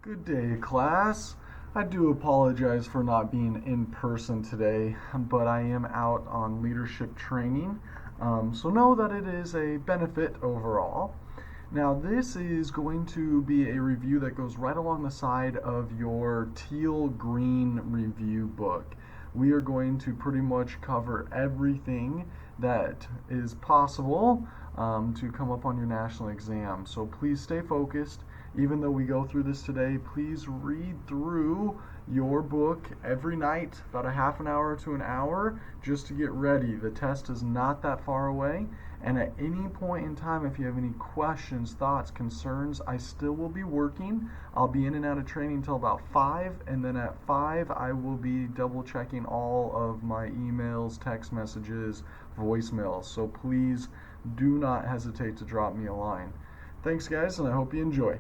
Good day, class. I do apologize for not being in person today, but I am out on leadership training, so know that it is a benefit overall. Now, this is going to be a review that goes right along the side of your teal green review book. We are going to pretty much cover everything that is possible to come up on your national exam. So please stay focused. Even though we go through this today, please read through your book every night, about a half an hour to an hour, just to get ready. The test is not that far away, and at any point in time, if you have any questions, thoughts, concerns, I still will be working. I'll be in and out of training until about 5, and then at 5, I will be double checking all of my emails, text messages, voicemails. So please do not hesitate to drop me a line. Thanks, guys, and I hope you enjoy.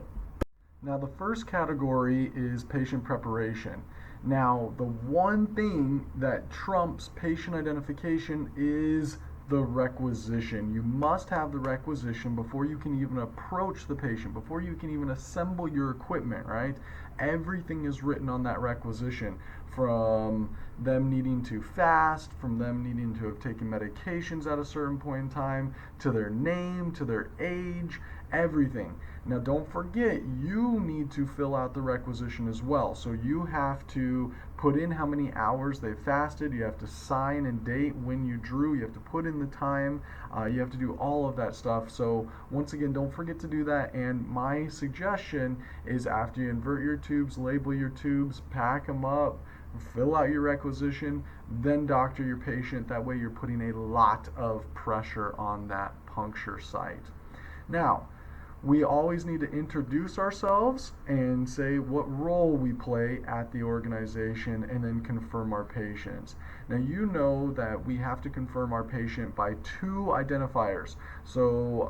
Now, the first category is patient preparation. Now, the one thing that trumps patient identification is the requisition. You must have the requisition before you can even approach the patient, before you can even assemble your equipment, right? Everything is written on that requisition, from them needing to fast, from them needing to have taken medications at a certain point in time, to their name, to their age, everything. Now, don't forget, you need to fill out the requisition as well. So you have to put in how many hours they fasted. You have to sign and date when you drew. You have to put in the time. You have to do all of that stuff. So once again, don't forget to do that. And my suggestion is, after you invert your tubes, label your tubes, pack them up, fill out your requisition, then doctor your patient. That way you're putting a lot of pressure on that puncture site. Now, we always need to introduce ourselves and say what role we play at the organization, and then confirm our patients. Now, you know that we have to confirm our patient by 2 identifiers. So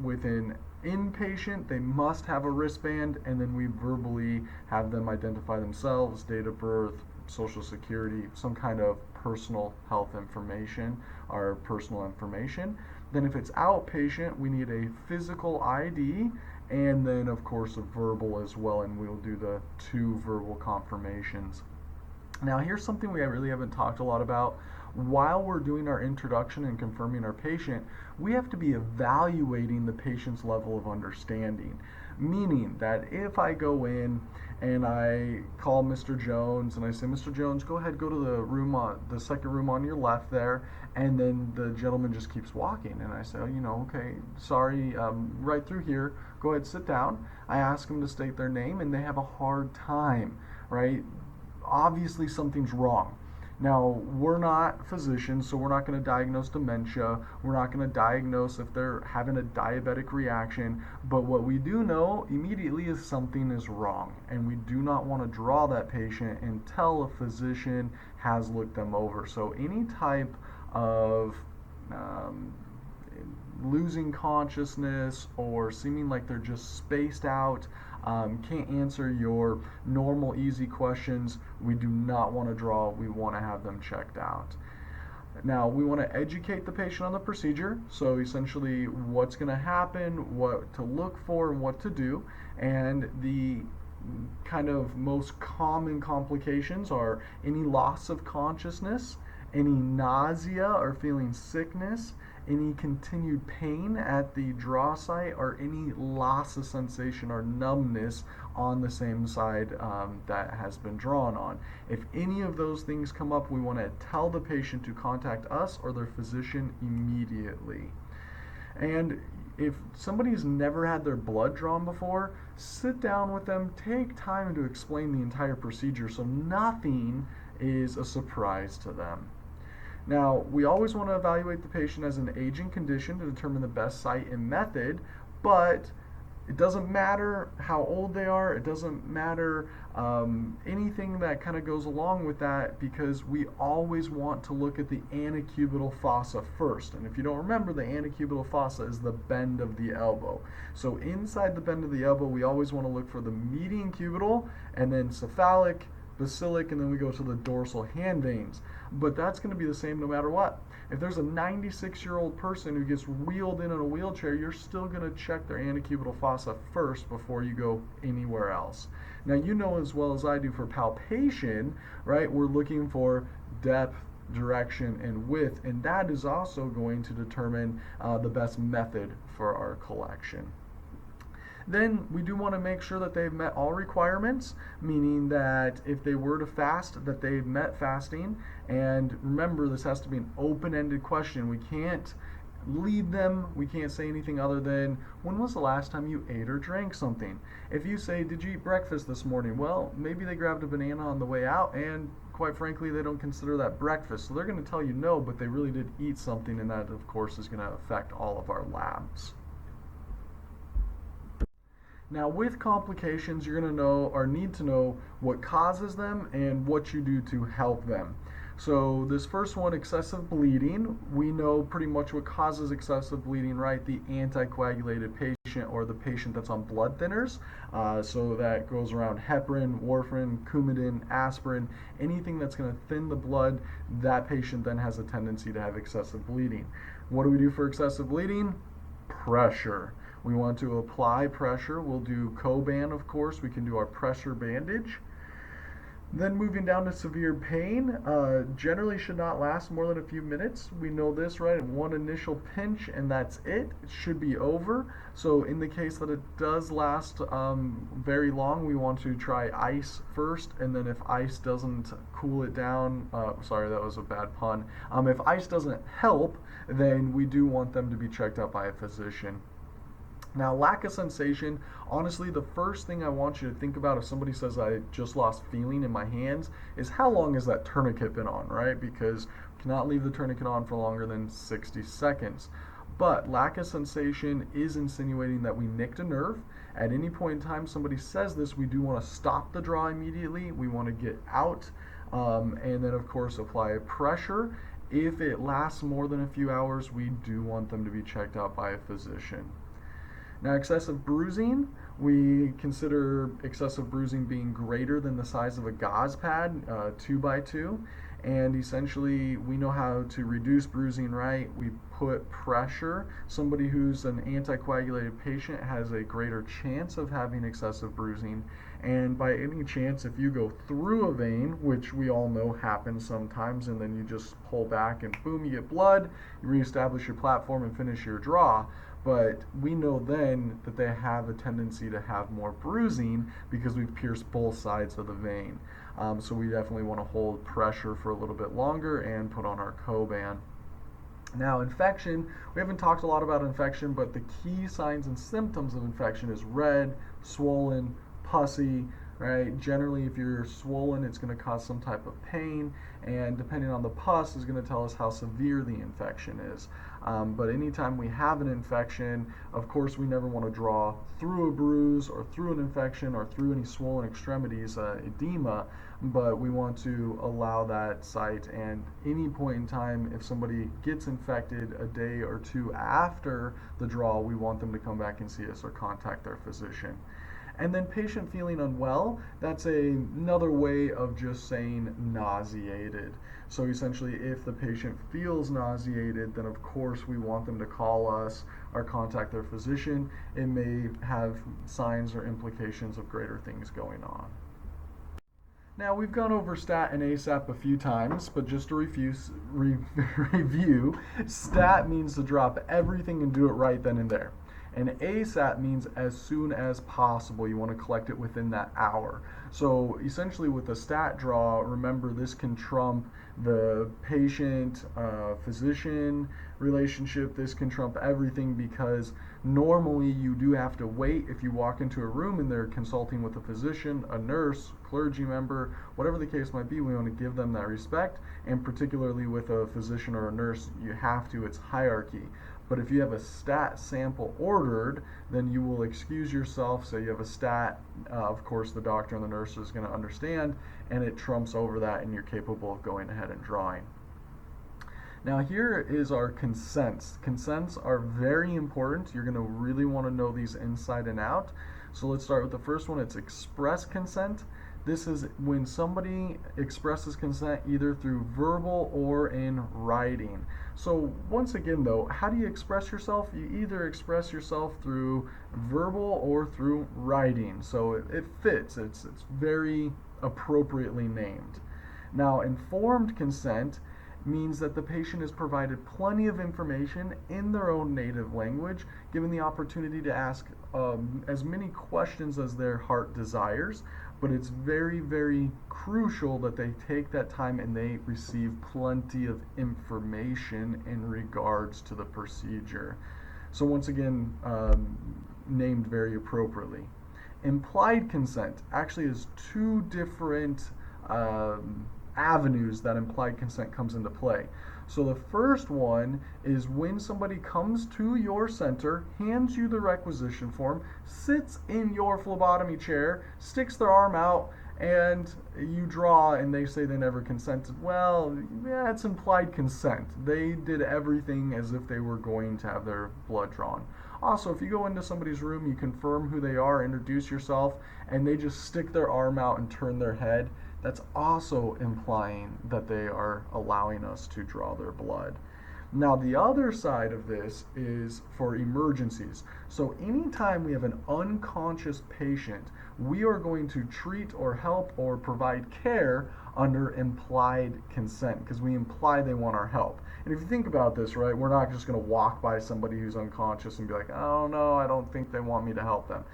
with an inpatient, they must have a wristband, and then we verbally have them identify themselves, date of birth, social security, some kind of personal health information or personal information. Then if it's outpatient, we need a physical ID, and then of course a verbal as well, and we'll do the 2 verbal confirmations. Now, here's something we really haven't talked a lot about. While we're doing our introduction and confirming our patient, we have to be evaluating the patient's level of understanding. Meaning that if I go in and I call Mr. Jones and I say, Mr. Jones, go ahead, go to the second room on your left there, and then the gentleman just keeps walking, and I say, oh, okay, sorry, right through here, go ahead, sit down. I ask them to state their name, and they have a hard time, right? Obviously something's wrong. Now, we're not physicians, so we're not going to diagnose dementia. We're not going to diagnose if they're having a diabetic reaction. But what we do know immediately is something is wrong. And we do not want to draw that patient until a physician has looked them over. So any type of losing consciousness or seeming like they're just spaced out, can't answer your normal easy questions, we do not want to draw. We want to have them checked out. Now, we want to educate the patient on the procedure, so essentially what's going to happen, what to look for, and what to do. And the kind of most common complications are any loss of consciousness, any nausea or feeling sickness, any continued pain at the draw site, or any loss of sensation or numbness on the same side that has been drawn on. If any of those things come up, we want to tell the patient to contact us or their physician immediately. And if somebody's never had their blood drawn before, sit down with them, take time to explain the entire procedure so nothing is a surprise to them. Now, we always want to evaluate the patient as an aging condition to determine the best site and method, but it doesn't matter how old they are. It doesn't matter anything that kind of goes along with that, because we always want to look at the antecubital fossa first. And if you don't remember, the antecubital fossa is the bend of the elbow. So inside the bend of the elbow, we always want to look for the median cubital, and then cephalic, basilic, and then we go to the dorsal hand veins. But that's going to be the same no matter what. If there's a 96-year-old person who gets wheeled in a wheelchair, you're still going to check their antecubital fossa first before you go anywhere else. Now, you know as well as I do for palpation, right, we're looking for depth, direction, and width, and that is also going to determine the best method for our collection. Then we do want to make sure that they've met all requirements, meaning that if they were to fast, that they've met fasting. And remember, this has to be an open-ended question. We can't lead them. We can't say anything other than, when was the last time you ate or drank something? If you say, did you eat breakfast this morning? Well, maybe they grabbed a banana on the way out, and quite frankly, they don't consider that breakfast. So they're going to tell you no, but they really did eat something, and that, of course, is going to affect all of our labs. Now, with complications, you're going to know or need to know what causes them and what you do to help them. So this first one, excessive bleeding, we know pretty much what causes excessive bleeding, right? The anticoagulated patient or the patient that's on blood thinners. So that goes around heparin, warfarin, Coumadin, aspirin, anything that's going to thin the blood, that patient then has a tendency to have excessive bleeding. What do we do for excessive bleeding? Pressure. We want to apply pressure. We'll do Coban, of course. We can do our pressure bandage. Then moving down to severe pain, generally should not last more than a few minutes. We know this, right? One initial pinch and that's it. It should be over. So in the case that it does last very long, we want to try ice first, and then if ice doesn't cool it down, sorry, that was a bad pun. If ice doesn't help, then we do want them to be checked out by a physician. Now, lack of sensation, honestly, the first thing I want you to think about if somebody says I just lost feeling in my hands is how long has that tourniquet been on, right? Because you cannot leave the tourniquet on for longer than 60 seconds. But lack of sensation is insinuating that we nicked a nerve. At any point in time somebody says this, we do want to stop the draw immediately. We want to get out and then, of course, apply pressure. If it lasts more than a few hours, we do want them to be checked out by a physician. Now, excessive bruising, we consider excessive bruising being greater than the size of a gauze pad, 2x2, and essentially we know how to reduce bruising, right? We put pressure. Somebody who's an anticoagulated patient has a greater chance of having excessive bruising, and by any chance, if you go through a vein, which we all know happens sometimes, and then you just pull back and boom, you get blood, you reestablish your platform and finish your draw. But we know then that they have a tendency to have more bruising because we've pierced both sides of the vein. So we definitely want to hold pressure for a little bit longer and put on our Coban. Now, infection, we haven't talked a lot about infection, but the key signs and symptoms of infection is red, swollen, pussy, right? Generally, if you're swollen, it's going to cause some type of pain, and depending on the pus is going to tell us how severe the infection is. But anytime we have an infection, of course, we never want to draw through a bruise or through an infection or through any swollen extremities, edema, but we want to allow that site. And any point in time, if somebody gets infected a day or two after the draw, we want them to come back and see us or contact their physician. And then patient feeling unwell, that's another way of just saying nauseated. So essentially, if the patient feels nauseated, then of course we want them to call us or contact their physician. It may have signs or implications of greater things going on. Now, we've gone over STAT and ASAP a few times, but just to review, STAT means to drop everything and do it right then and there. And ASAP means as soon as possible. You want to collect it within that hour. So essentially with the stat draw, remember this can trump the patient-physician relationship. This can trump everything because normally you do have to wait. If you walk into a room and they're consulting with a physician, a nurse, clergy member, whatever the case might be, we want to give them that respect. And particularly with a physician or a nurse, you have to, it's hierarchy. But if you have a stat sample ordered, then you will excuse yourself. So you have a stat, of course the doctor and the nurse is going to understand, and it trumps over that and you're capable of going ahead and drawing. Now here is our consents. Consents are very important. You're going to really want to know these inside and out. So let's start with the first one. It's express consent. This is when somebody expresses consent either through verbal or in writing. So once again though, how do you express yourself? You either express yourself through verbal or through writing. So it fits, it's very appropriately named. Now, informed consent means that the patient is provided plenty of information in their own native language, given the opportunity to ask as many questions as their heart desires, but it's very, very crucial that they take that time and they receive plenty of information in regards to the procedure. So once again, named very appropriately. Implied consent actually is two different avenues that implied consent comes into play. So the first one is when somebody comes to your center, hands you the requisition form, sits in your phlebotomy chair, sticks their arm out, and you draw and they say they never consented. Well, yeah, it's implied consent. They did everything as if they were going to have their blood drawn. Also, if you go into somebody's room, you confirm who they are, introduce yourself, and they just stick their arm out and turn their head, that's also implying that they are allowing us to draw their blood. Now, the other side of this is for emergencies. So anytime we have an unconscious patient, we are going to treat or help or provide care under implied consent because we imply they want our help. And if you think about this, right, we're not just going to walk by somebody who's unconscious and be like, oh no, I don't think they want me to help them.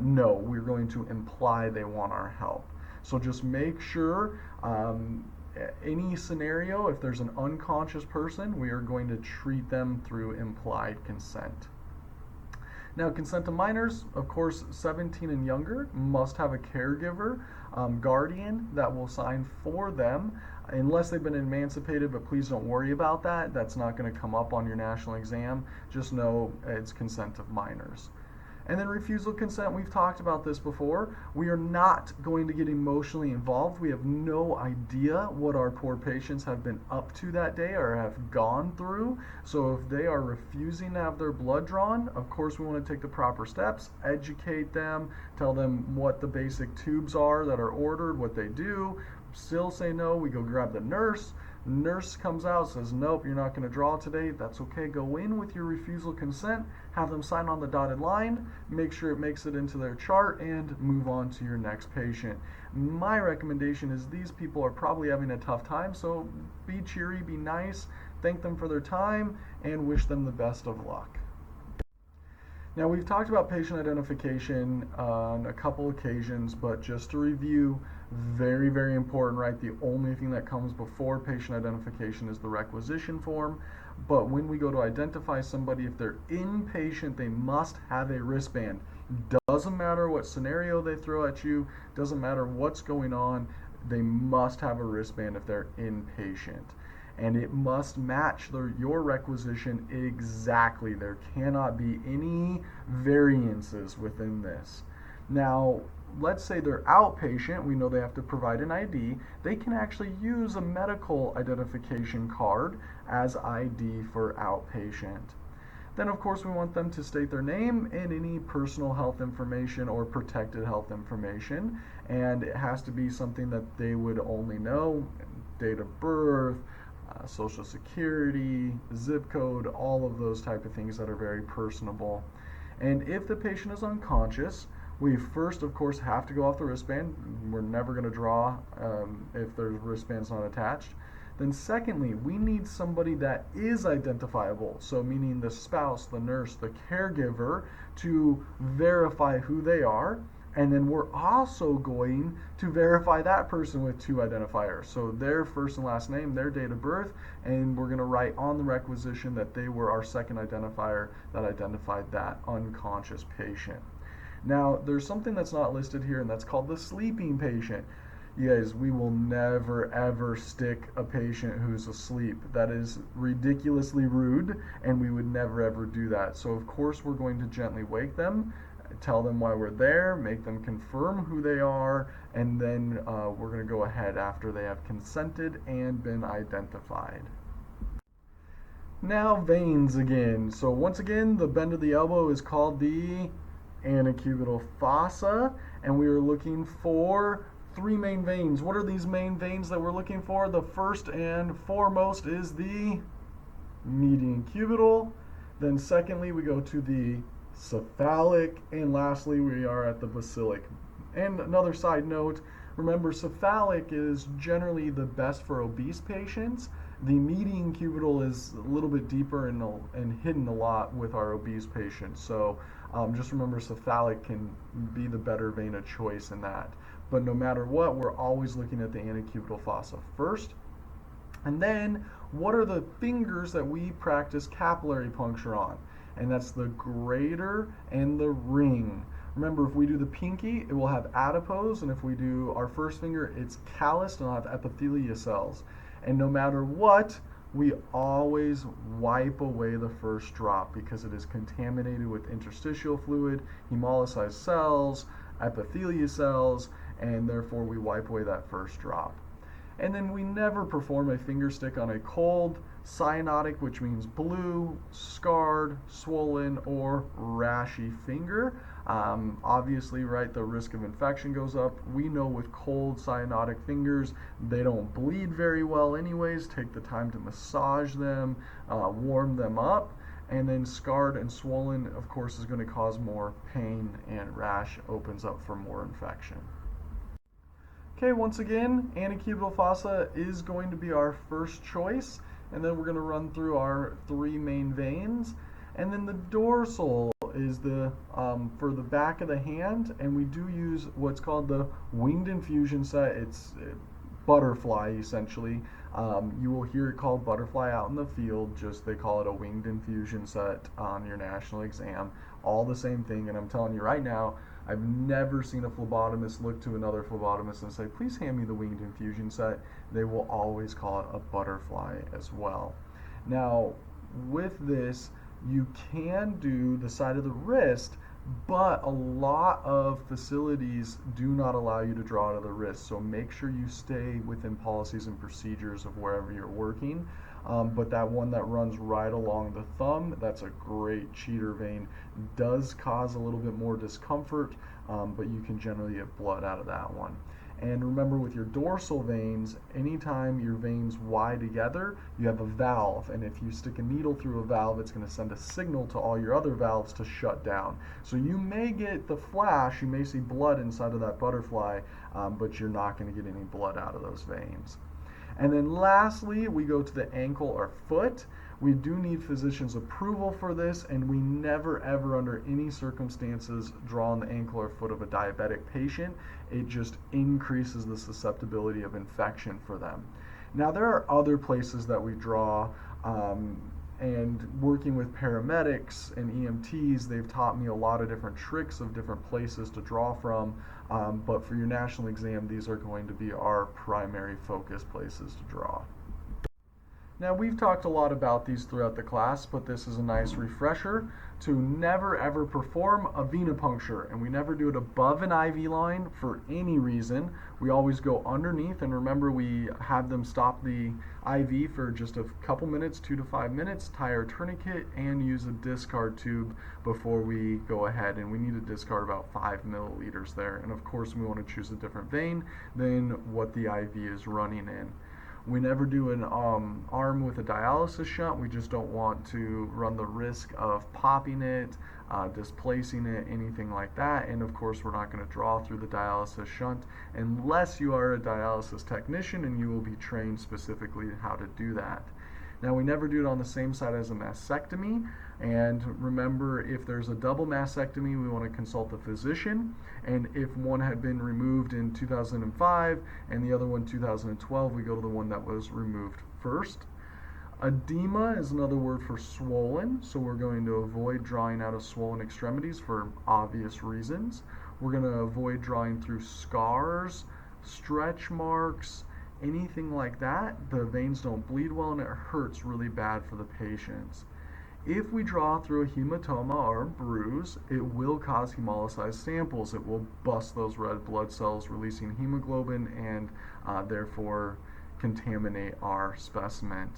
No, we're going to imply they want our help. So just make sure any scenario, if there's an unconscious person, we are going to treat them through implied consent. Now, consent to minors, of course, 17 and younger must have a caregiver, guardian that will sign for them unless they've been emancipated, but please don't worry about that. That's not going to come up on your national exam. Just know it's consent of minors. And then refusal consent, we've talked about this before. We are not going to get emotionally involved. We have no idea what our poor patients have been up to that day or have gone through. So if they are refusing to have their blood drawn, of course we want to take the proper steps, educate them, tell them what the basic tubes are that are ordered, what they do. Still say no, we go grab the nurse. Nurse comes out, says, nope, you're not going to draw today. That's okay. Go in with your refusal consent, have them sign on the dotted line, make sure it makes it into their chart, and move on to your next patient. My recommendation is these people are probably having a tough time, so be cheery, be nice, thank them for their time, and wish them the best of luck. Now, we've talked about patient identification on a couple occasions, but just to review, very, very important, right? The only thing that comes before patient identification is the requisition form. But when we go to identify somebody, if they're inpatient, they must have a wristband. Doesn't matter what scenario they throw at you, doesn't matter what's going on, they must have a wristband if they're inpatient. And it must match your requisition exactly. There cannot be any variances within this. Now, let's say they're outpatient, we know they have to provide an ID. They can actually use a medical identification card as ID for outpatient. Then of course we want them to state their name and any personal health information or protected health information, and it has to be something that they would only know: date of birth, social security, zip code, all of those type of things that are very personable. And if the patient is unconscious, we first, of course, have to go off the wristband. We're never going to draw if their wristband's not attached. Then secondly, we need somebody that is identifiable, so meaning the spouse, the nurse, the caregiver, to verify who they are. And then we're also going to verify that person with two identifiers. So their first and last name, their date of birth, and we're going to write on the requisition that they were our second identifier that identified that unconscious patient. Now, there's something that's not listed here, and that's called the sleeping patient. You guys, we will never ever stick a patient who's asleep. That is ridiculously rude, and we would never ever do that. So of course we're going to gently wake them, tell them why we're there, make them confirm who they are, and then we're going to go ahead after they have consented and been identified. Now, veins again. So once again, the bend of the elbow is called the antecubital fossa, and we are looking for three main veins. What are these main veins that we're looking for? The first and foremost is the median cubital. Then secondly, we go to the cephalic, and lastly, we are at the basilic. And another side note, remember, cephalic is generally the best for obese patients. The median cubital is a little bit deeper and hidden a lot with our obese patients. So just remember, cephalic can be the better vein of choice in that. But no matter what, we're always looking at the antecubital fossa first. And then, what are the fingers that we practice capillary puncture on? And that's the greater and the ring. Remember, if we do the pinky, it will have adipose, and if we do our first finger, it's calloused and it'll have epithelia cells. And no matter what, we always wipe away the first drop because it is contaminated with interstitial fluid, hemolyzed cells, epithelia cells, and therefore we wipe away that first drop. And then we never perform a finger stick on a cold, cyanotic, which means blue, scarred, swollen, or rashy finger. Obviously, right, the risk of infection goes up. We know with cold, cyanotic fingers, they don't bleed very well anyways. Take the time to massage them, warm them up. And then scarred and swollen, of course, is going to cause more pain, and rash opens up for more infection. Okay, once again, antecubital fossa is going to be our first choice, and then we're going to run through our three main veins. And then the dorsal is the for the back of the hand, and we do use what's called the winged infusion set. It's butterfly, essentially. You will hear it called butterfly out in the field, just they call it a winged infusion set on your national exam. All the same thing, and I'm telling you right now, I've never seen a phlebotomist look to another phlebotomist and say, please hand me the winged infusion set. They will always call it a butterfly as well. Now, with this, you can do the side of the wrist, but a lot of facilities do not allow you to draw to the wrist. So make sure you stay within policies and procedures of wherever you're working. But that one that runs right along the thumb, that's a great cheater vein. Does cause a little bit more discomfort, but you can generally get blood out of that one. And remember, with your dorsal veins, anytime your veins wide together, you have a valve. And if you stick a needle through a valve, it's going to send a signal to all your other valves to shut down. So you may get the flash, you may see blood inside of that butterfly, but you're not going to get any blood out of those veins. And then lastly, we go to the ankle or foot. We do need physician's approval for this, and we never ever under any circumstances draw on the ankle or foot of a diabetic patient. It just increases the susceptibility of infection for them. Now, there are other places that we draw, and working with paramedics and EMTs, they've taught me a lot of different tricks of different places to draw from, but for your national exam, these are going to be our primary focus places to draw. Now, we've talked a lot about these throughout the class, but this is a nice refresher to never ever perform a venipuncture, and we never do it above an IV line for any reason. We always go underneath, and remember, we have them stop the IV for just a couple minutes, 2 to 5 minutes, tie our tourniquet, and use a discard tube before we go ahead, and we need to discard about 5 milliliters there. And of course, we want to choose a different vein than what the IV is running in. We never do an arm with a dialysis shunt. We just don't want to run the risk of popping it, displacing it, anything like that. And of course, we're not going to draw through the dialysis shunt unless you are a dialysis technician and you will be trained specifically how to do that. Now, we never do it on the same side as a mastectomy. And remember, if there's a double mastectomy, we want to consult the physician. And if one had been removed in 2005 and the other one 2012, we go to the one that was removed first. Edema is another word for swollen, so we're going to avoid drawing out of swollen extremities for obvious reasons. We're going to avoid drawing through scars, stretch marks, anything like that. The veins don't bleed well and it hurts really bad for the patients. If we draw through a hematoma or a bruise, it will cause hemolyzed samples. It will bust those red blood cells, releasing hemoglobin, and therefore contaminate our specimen.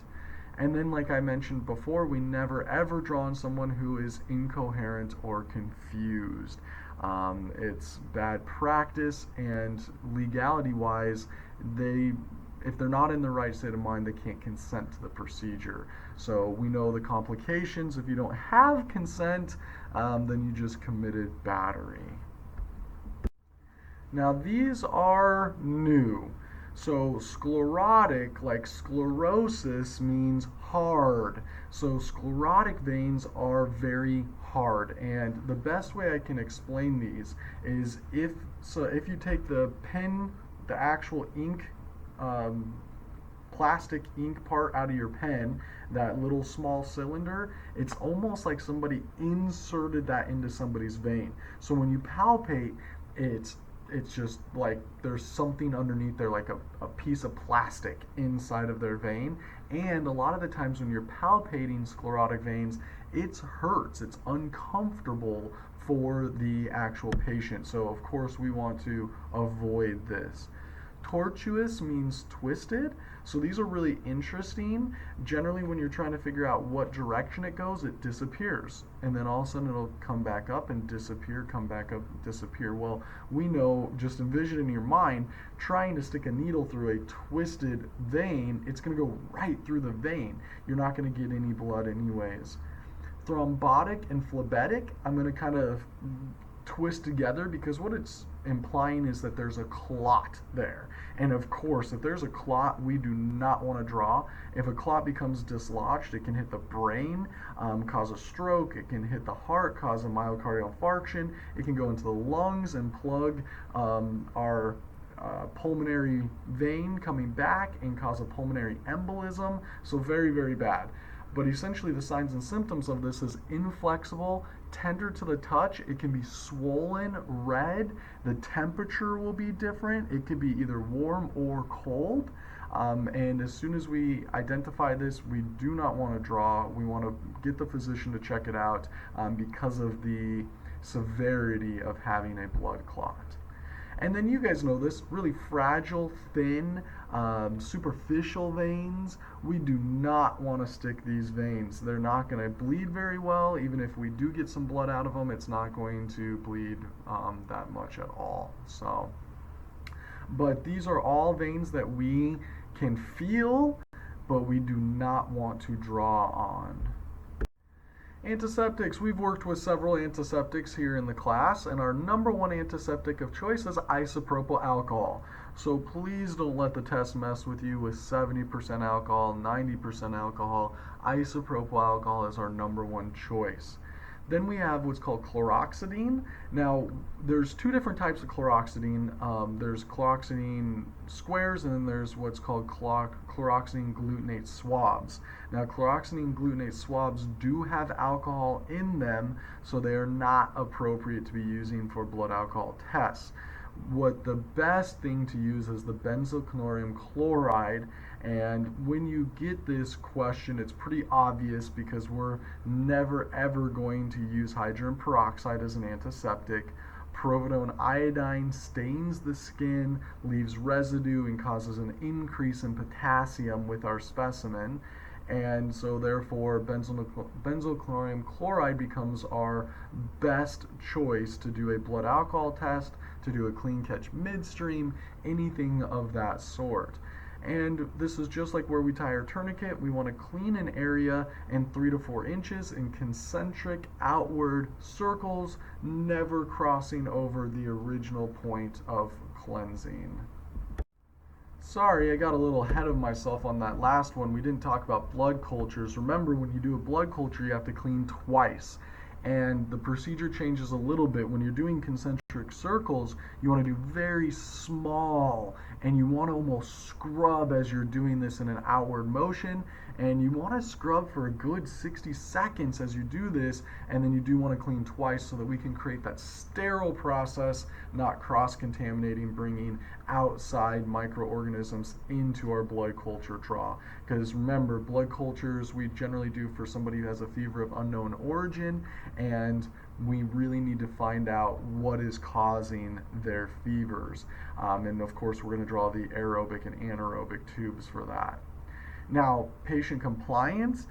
And then, like I mentioned before, we never ever draw on someone who is incoherent or confused. It's bad practice, and legality-wise, if they're not in the right state of mind, they can't consent to the procedure. So we know the complications. If you don't have consent, then you just committed battery. Now these are new. So sclerotic, like sclerosis, means hard. So sclerotic veins are very hard. And the best way I can explain these is if you take the pen, the actual ink, plastic ink part out of your pen, that little small cylinder, it's almost like somebody inserted that into somebody's vein. So when you palpate, it's just like there's something underneath there, like a piece of plastic inside of their vein. And a lot of the times when you're palpating sclerotic veins, it hurts, it's uncomfortable for the actual patient. So of course we want to avoid this. Tortuous means twisted. So these are really interesting. Generally, when you're trying to figure out what direction it goes, it disappears. And then all of a sudden it'll come back up and disappear, come back up, disappear. Well, we know, just envision in your mind, trying to stick a needle through a twisted vein, it's going to go right through the vein. You're not going to get any blood anyways. Thrombotic and phlebetic, I'm going to kind of twist together because what it's implying is that there's a clot there. And of course, if there's a clot, we do not want to draw. If a clot becomes dislodged, it can hit the brain, cause a stroke. It can hit the heart, cause a myocardial infarction. It can go into the lungs and plug our pulmonary vein coming back and cause a pulmonary embolism. So very, very bad. But essentially the signs and symptoms of this is inflexible, tender to the touch. It can be swollen, red. The temperature will be different. It could be either warm or cold. And as soon as we identify this, we do not want to draw. We want to get the physician to check it out because of the severity of having a blood clot. And then you guys know this, really fragile, thin, superficial veins. We do not want to stick these veins. They're not going to bleed very well. Even if we do get some blood out of them, it's not going to bleed that much at all. So, but these are all veins that we can feel, but we do not want to draw on. Antiseptics. We've worked with several antiseptics here in the class, and our number one antiseptic of choice is isopropyl alcohol. So please don't let the test mess with you with 70% alcohol, 90% alcohol. Isopropyl alcohol is our number one choice. Then we have what's called chloroxidine. Now, there's two different types of chloroxidine. There's chloroxidine squares, and then there's what's called chloroxidine glutamate swabs. Now, chloroxidine glutamate swabs do have alcohol in them, so they are not appropriate to be using for blood alcohol tests. What the best thing to use is the benzalkonium chloride. And when you get this question, it's pretty obvious because we're never ever going to use hydrogen peroxide as an antiseptic. Providone iodine stains the skin, leaves residue, and causes an increase in potassium with our specimen. And so therefore benzalkonium chloride becomes our best choice to do a blood alcohol test, to do a clean catch midstream, anything of that sort. And this is just like where we tie our tourniquet. We want to clean an area in 3 to 4 inches in concentric outward circles, never crossing over the original point of cleansing. Sorry, I got a little ahead of myself on that last one. We didn't talk about blood cultures. Remember, when you do a blood culture, you have to clean twice. And the procedure changes a little bit. When you're doing concentric circles, you want to do very small, and you want to almost scrub as you're doing this in an outward motion. And you want to scrub for a good 60 seconds as you do this, and then you do want to clean twice so that we can create that sterile process, not cross-contaminating, bringing outside microorganisms into our blood culture draw. Because remember, blood cultures we generally do for somebody who has a fever of unknown origin, and we really need to find out what is causing their fevers. And of course, we're going to draw the aerobic and anaerobic tubes for that. Now, patient compliance,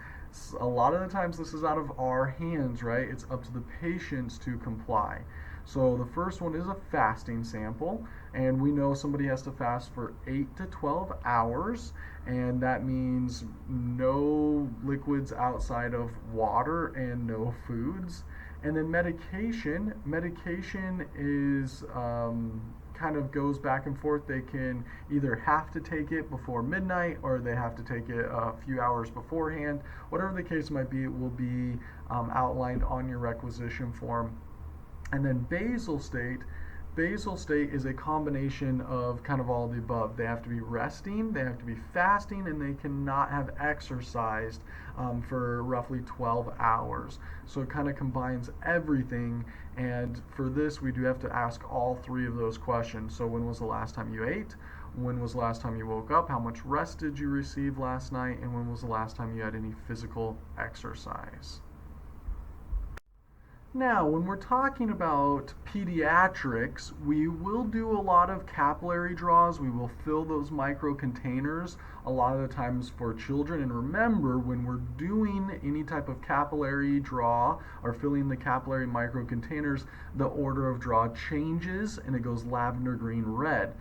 a lot of the times this is out of our hands, right? It's up to the patients to comply. So the first one is a fasting sample, and we know somebody has to fast for 8 to 12 hours, and that means no liquids outside of water and no foods. And then medication. Medication is kind of goes back and forth. They can either have to take it before midnight or they have to take it a few hours beforehand. Whatever the case might be, it will be outlined on your requisition form. And then basal state. Basal state is a combination of kind of all the above. They have to be resting, they have to be fasting, and they cannot have exercised for roughly 12 hours. So it kind of combines everything. And for this, we do have to ask all three of those questions. So when was the last time you ate? When was the last time you woke up? How much rest did you receive last night? And when was the last time you had any physical exercise? Now, when we're talking about pediatrics, we will do a lot of capillary draws. We will fill those micro containers a lot of the times for children. And remember, when we're doing any type of capillary draw or filling the capillary micro containers, the order of draw changes and it goes lavender, green, red.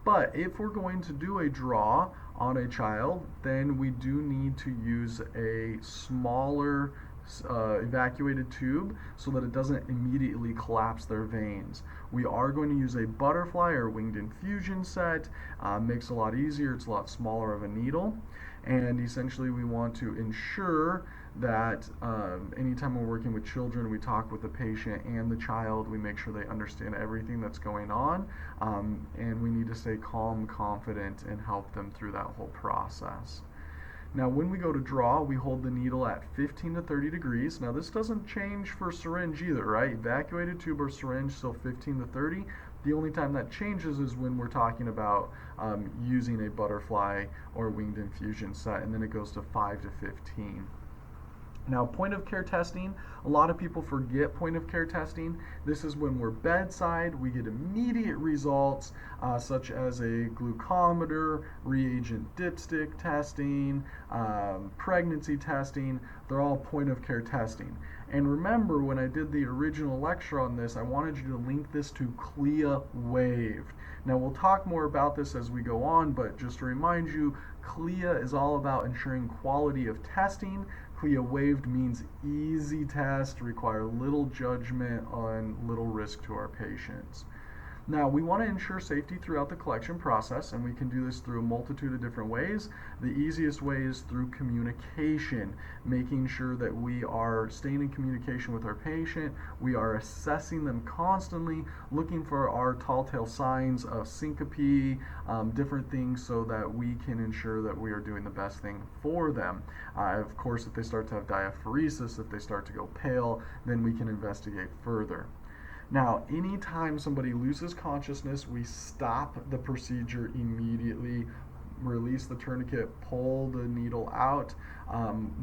But if we're going to do a draw on a child, then we do need to use a smaller evacuated tube so that it doesn't immediately collapse their veins. We are going to use a butterfly or winged infusion set. Makes it a lot easier. It's a lot smaller of a needle. And essentially we want to ensure that anytime we're working with children, we talk with the patient and the child. We make sure they understand everything that's going on. And we need to stay calm, confident, and help them through that whole process. Now when we go to draw, we hold the needle at 15 to 30 degrees. Now this doesn't change for syringe either, right? Evacuated tube or syringe, still 15 to 30. The only time that changes is when we're talking about using a butterfly or winged infusion set, and then it goes to 5 to 15. Now, point of care testing, a lot of people forget point of care testing. This is when we're bedside, we get immediate results such as a glucometer, reagent dipstick testing, pregnancy testing. They're all point of care testing. And remember, when I did the original lecture on this, I wanted you to link this to CLIA waived. Now, we'll talk more about this as we go on, but just to remind you, CLIA is all about ensuring quality of testing. CLIA waived means easy test, require little judgment on little risk to our patients. Now, we want to ensure safety throughout the collection process, and we can do this through a multitude of different ways. The easiest way is through communication, making sure that we are staying in communication with our patient, we are assessing them constantly, looking for our telltale signs of syncope, different things so that we can ensure that we are doing the best thing for them. Of course, if they start to have diaphoresis, if they start to go pale, then we can investigate further. Now, anytime somebody loses consciousness, we stop the procedure immediately, release the tourniquet, pull the needle out.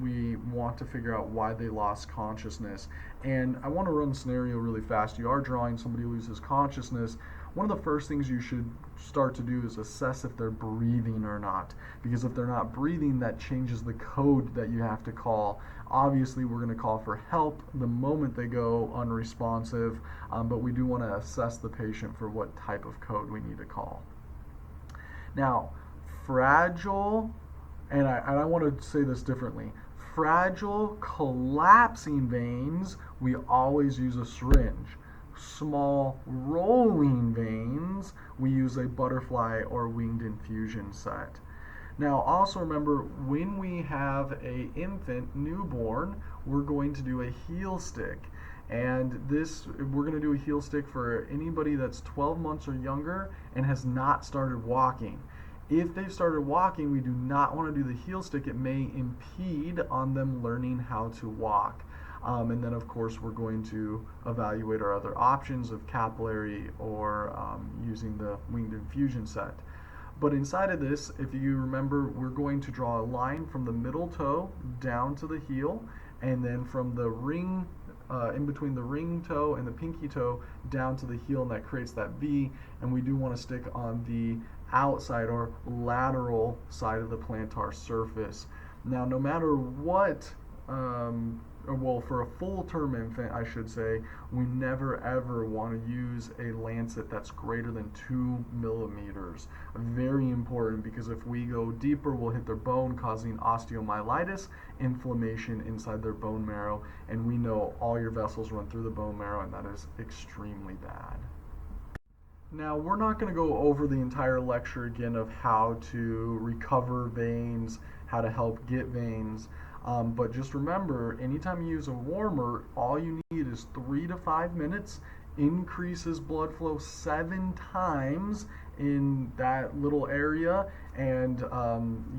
We want to figure out why they lost consciousness. And I want to run the scenario really fast. You are drawing, somebody loses consciousness. One of the first things you should start to do is assess if they're breathing or not. Because if they're not breathing, that changes the code that you have to call. Obviously, we're going to call for help the moment they go unresponsive, but we do want to assess the patient for what type of code we need to call. Now, fragile, and I want to say this differently, fragile collapsing veins, we always use a syringe. Small rolling veins, we use a butterfly or winged infusion set. Now also remember, when we have a infant newborn, we're going to do a heel stick. And this, we're going to do a heel stick for anybody that's 12 months or younger and has not started walking. If they've started walking, we do not want to do the heel stick. It may impede on them learning how to walk. And then of course we're going to evaluate our other options of capillary or using the winged infusion set. But inside of this, if you remember, we're going to draw a line from the middle toe down to the heel, and then from the ring, in between the ring toe and the pinky toe down to the heel, and that creates that V. And we do want to stick on the outside or lateral side of the plantar surface. Now, no matter what well, for a full-term infant, I should say, we never ever want to use a lancet that's greater than 2 millimeters. Very important, because if we go deeper, we'll hit their bone, causing osteomyelitis, inflammation inside their bone marrow, and we know all your vessels run through the bone marrow, and that is extremely bad. Now, we're not going to go over the entire lecture again of how to recover veins, how to help get veins, but just remember, anytime you use a warmer, all you need is 3 to 5 minutes, increases blood flow 7 times in that little area, and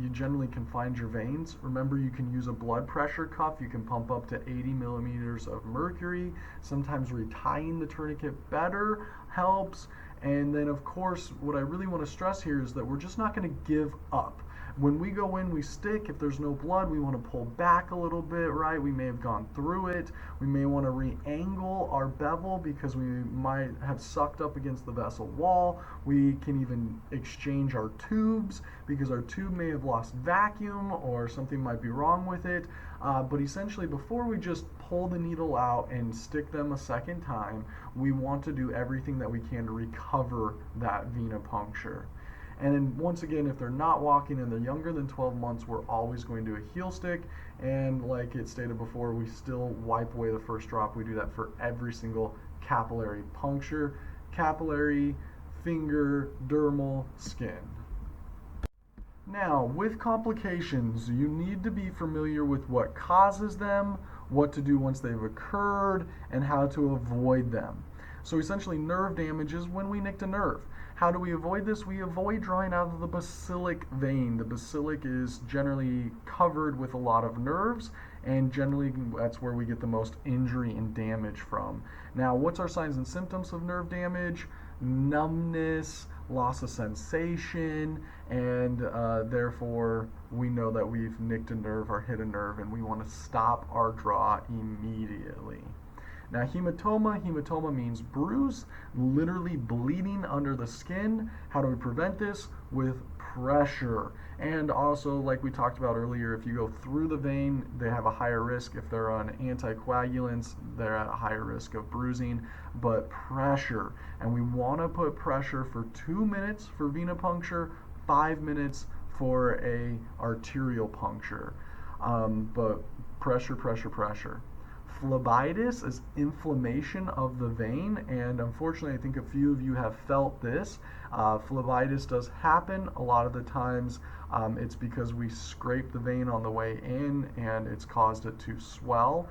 you generally can find your veins. Remember, you can use a blood pressure cuff. You can pump up to 80 millimeters of mercury. Sometimes retying the tourniquet better helps. And then, of course, what I really want to stress here is that we're just not going to give up. When we go in, we stick. If there's no blood, we want to pull back a little bit, right? We may have gone through it. We may want to re-angle our bevel because we might have sucked up against the vessel wall. We can even exchange our tubes because our tube may have lost vacuum or something might be wrong with it. But essentially, before we just pull the needle out and stick them a second time, we want to do everything that we can to recover that venipuncture. And then once again, if they're not walking and they're younger than 12 months, we're always going to do a heel stick. And like it stated before, we still wipe away the first drop. We do that for every single capillary puncture. Capillary, finger, dermal, skin. Now, with complications, you need to be familiar with what causes them, what to do once they've occurred, and how to avoid them. So essentially, nerve damage is when we nicked a nerve. How do we avoid this? We avoid drawing out of the basilic vein. The basilic is generally covered with a lot of nerves, and generally that's where we get the most injury and damage from. Now, what's our signs and symptoms of nerve damage? Numbness, loss of sensation, and therefore we know that we've nicked a nerve or hit a nerve, and we want to stop our draw immediately. Now, hematoma means bruise, literally bleeding under the skin. How do we prevent this? With pressure. And also, like we talked about earlier, if you go through the vein, they have a higher risk. If they're on anticoagulants, they're at a higher risk of bruising. But pressure, and we want to put pressure for 2 minutes for venipuncture, 5 minutes for a arterial puncture. But pressure, pressure, pressure. Phlebitis is inflammation of the vein, and unfortunately I think a few of you have felt this. Phlebitis does happen a lot of the times. It's because we scrape the vein on the way in and it's caused it to swell.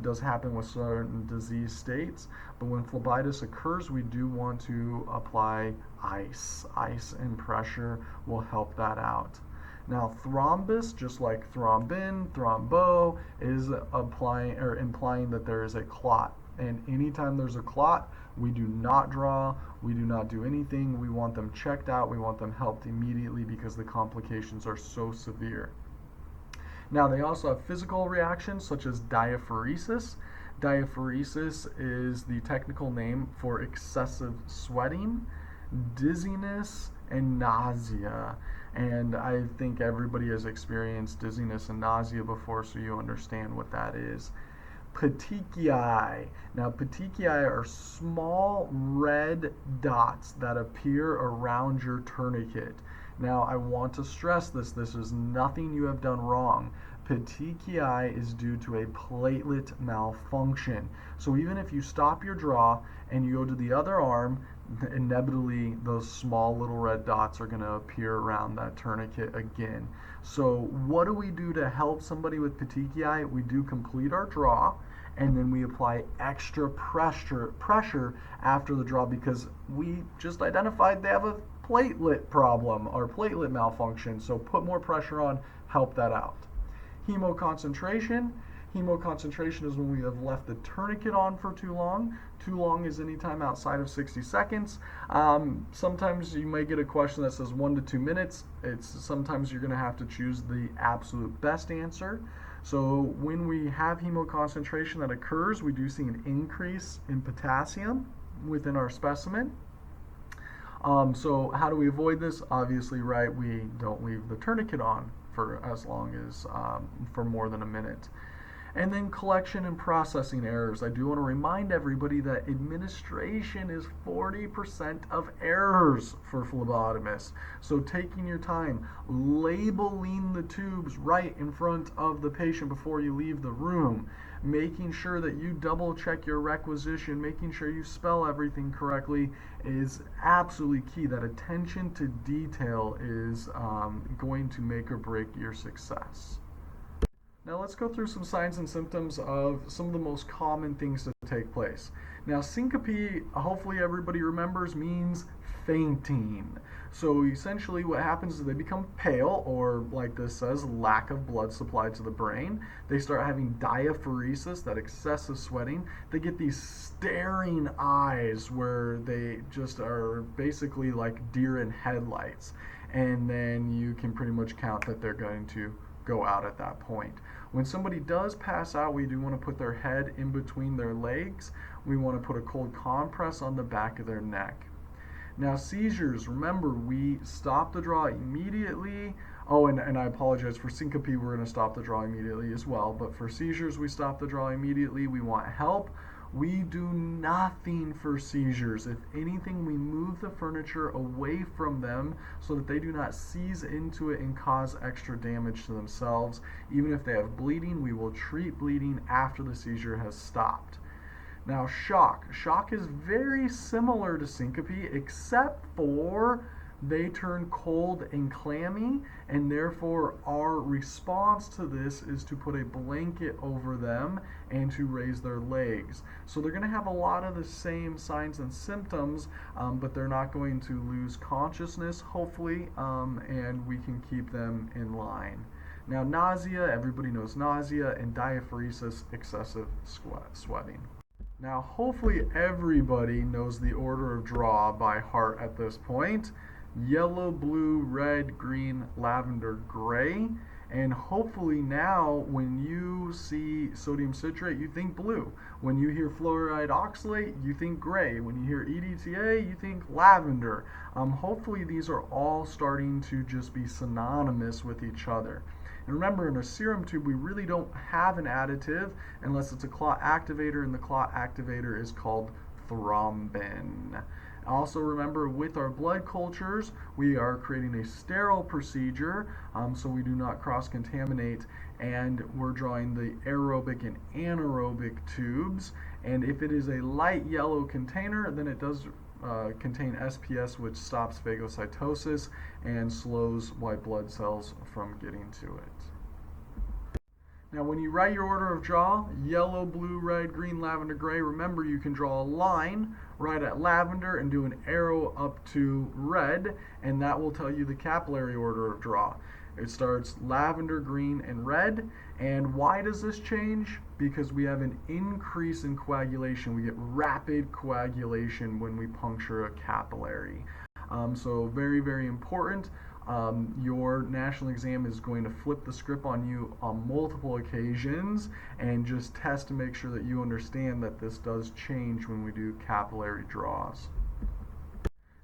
Does happen with certain disease states, but when phlebitis occurs, we do want to apply ice. Ice and pressure will help that out. Now, thrombus, just like thrombin, thrombo, is implying that there is a clot. And anytime there's a clot, we do not draw, we do not do anything. We want them checked out, we want them helped immediately because the complications are so severe. Now, they also have physical reactions such as diaphoresis. Diaphoresis is the technical name for excessive sweating, dizziness, and nausea. And I think everybody has experienced dizziness and nausea before, so you understand what that is. Petechiae. Now, petechiae are small red dots that appear around your tourniquet. Now, I want to stress this. This is nothing you have done wrong. Petechiae is due to a platelet malfunction. So even if you stop your draw and you go to the other arm, inevitably those small little red dots are going to appear around that tourniquet again. So what do we do to help somebody with petechiae? We do complete our draw, and then we apply extra pressure after the draw because we just identified they have a platelet problem or platelet malfunction. So put more pressure on, help that out. Hemoconcentration. Hemoconcentration is when we have left the tourniquet on for too long. Too long is any time outside of 60 seconds. Sometimes you may get a question that says 1 to 2 minutes. Sometimes you're going to have to choose the absolute best answer. So when we have hemoconcentration that occurs, we do see an increase in potassium within our specimen. So how do we avoid this? Obviously, right, we don't leave the tourniquet on for as long as for more than a minute. And then collection and processing errors. I do want to remind everybody that administration is 40% of errors for phlebotomists. So taking your time, labeling the tubes right in front of the patient before you leave the room, making sure that you double check your requisition, making sure you spell everything correctly is absolutely key. That attention to detail is going to make or break your success. Now let's go through some signs and symptoms of some of the most common things that take place. Now syncope, hopefully everybody remembers, means fainting. So essentially what happens is they become pale, or like this says, lack of blood supply to the brain. They start having diaphoresis, that excessive sweating. They get these staring eyes where they just are basically like deer in headlights. And then you can pretty much count that they're going to go out at that point. When somebody does pass out, we do want to put their head in between their legs. We want to put a cold compress on the back of their neck. Now seizures, remember, we stop the draw immediately. Oh, and I apologize, for syncope we're going to stop the draw immediately as well, but for seizures we stop the draw immediately. We want help. We do nothing for seizures. If anything, we move the furniture away from them so that they do not seize into it and cause extra damage to themselves. Even if they have bleeding, we will treat bleeding after the seizure has stopped. Now shock. Shock is very similar to syncope, except for they turn cold and clammy, and therefore our response to this is to put a blanket over them and to raise their legs. So they're going to have a lot of the same signs and symptoms, but they're not going to lose consciousness, hopefully, and we can keep them in line. Now nausea, everybody knows nausea, and diaphoresis, excessive sweating. Now hopefully everybody knows the order of draw by heart at this point. Yellow, blue, red, green, lavender, gray. And hopefully now when you see sodium citrate, you think blue. When you hear fluoride oxalate, you think gray. When you hear EDTA, you think lavender. Hopefully these are all starting to just be synonymous with each other. And remember, in a serum tube, we really don't have an additive unless it's a clot activator, and the clot activator is called thrombin. Also remember, with our blood cultures, we are creating a sterile procedure, so we do not cross-contaminate, and we're drawing the aerobic and anaerobic tubes. And if it is a light yellow container, then it does contain SPS, which stops phagocytosis and slows white blood cells from getting to it. Now when you write your order of draw, yellow, blue, red, green, lavender, gray, remember you can draw a line right at lavender and do an arrow up to red, and that will tell you the capillary order of draw. It starts lavender, green, and red. And why does this change? Because we have an increase in coagulation. We get rapid coagulation when we puncture a capillary. So very, very important. Your national exam is going to flip the script on you on multiple occasions and just test to make sure that you understand that this does change when we do capillary draws.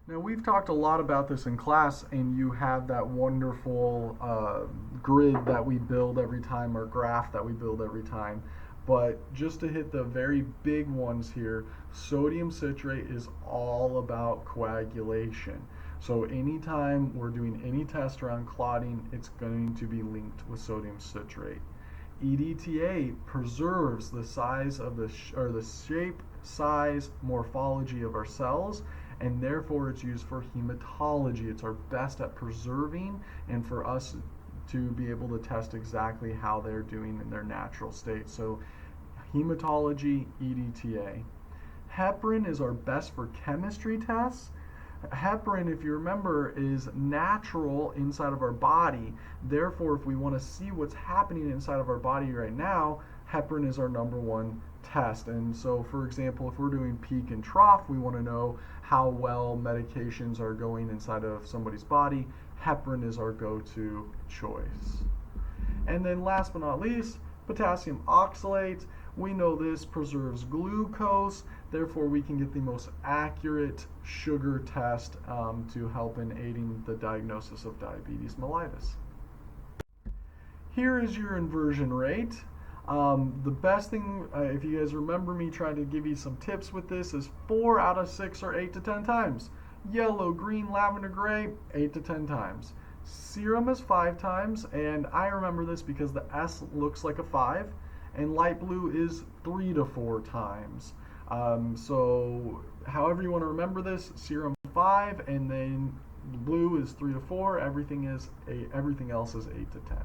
Now we've talked a lot about this in class, and you have that wonderful grid that we build every time, or graph that we build every time. But just to hit the very big ones here, sodium citrate is all about coagulation. So anytime we're doing any test around clotting, it's going to be linked with sodium citrate. EDTA preserves the size of the shape, size, morphology of our cells, and therefore it's used for hematology. It's our best at preserving and for us to be able to test exactly how they're doing in their natural state. So hematology, EDTA. Heparin is our best for chemistry tests. Heparin, if you remember, is natural inside of our body. Therefore, if we want to see what's happening inside of our body right now, heparin is our number one test. And so, for example, if we're doing peak and trough, we want to know how well medications are going inside of somebody's body. Heparin is our go-to choice. And then last but not least, potassium oxalate. We know this preserves glucose, therefore we can get the most accurate sugar test to help in aiding the diagnosis of diabetes mellitus. Here is your inversion rate. The best thing, if you guys remember me trying to give you some tips with this, is 4 out of 6 or 8 to 10 times. Yellow, green, lavender, gray, 8 to 10 times. Serum is 5 times, and I remember this because the S looks like a 5, and light blue is 3 to 4 times. So however you want to remember this, serum 5, and then blue is 3 to 4, everything else is 8 to 10.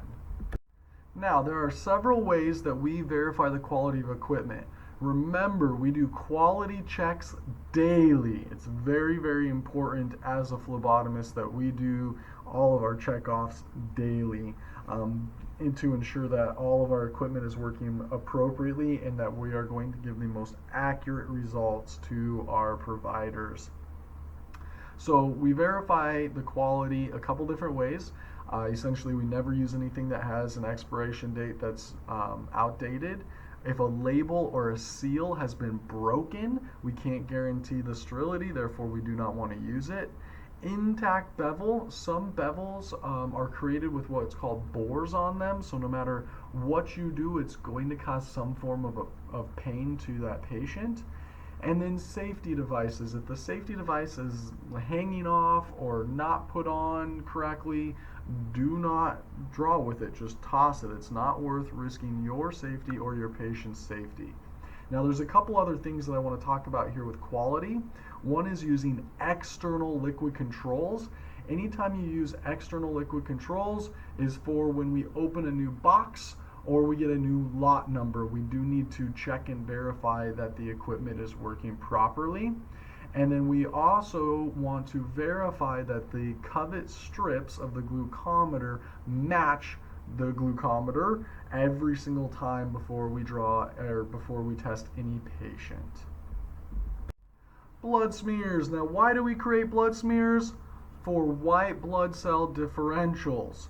Now, there are several ways that we verify the quality of equipment. Remember, we do quality checks daily. It's very, very important as a phlebotomist that we do all of our checkoffs daily and to ensure that all of our equipment is working appropriately and that we are going to give the most accurate results to our providers. So we verify the quality a couple different ways. Essentially, we never use anything that has an expiration date that's outdated. If a label or a seal has been broken, we can't guarantee the sterility, therefore we do not want to use it. Intact bevel, some bevels are created with what's called bores on them, so no matter what you do, it's going to cause some form of pain to that patient. And then safety devices. If the safety device is hanging off or not put on correctly, do not draw with it. Just toss it. It's not worth risking your safety or your patient's safety. Now, there's a couple other things that I want to talk about here with quality. One is using external liquid controls. Anytime you use external liquid controls is for when we open a new box or we get a new lot number. We do need to check and verify that the equipment is working properly. And then we also want to verify that the cuvette strips of the glucometer match the glucometer every single time before we draw or before we test any patient. Blood smears. Now, why do we create blood smears? For white blood cell differentials.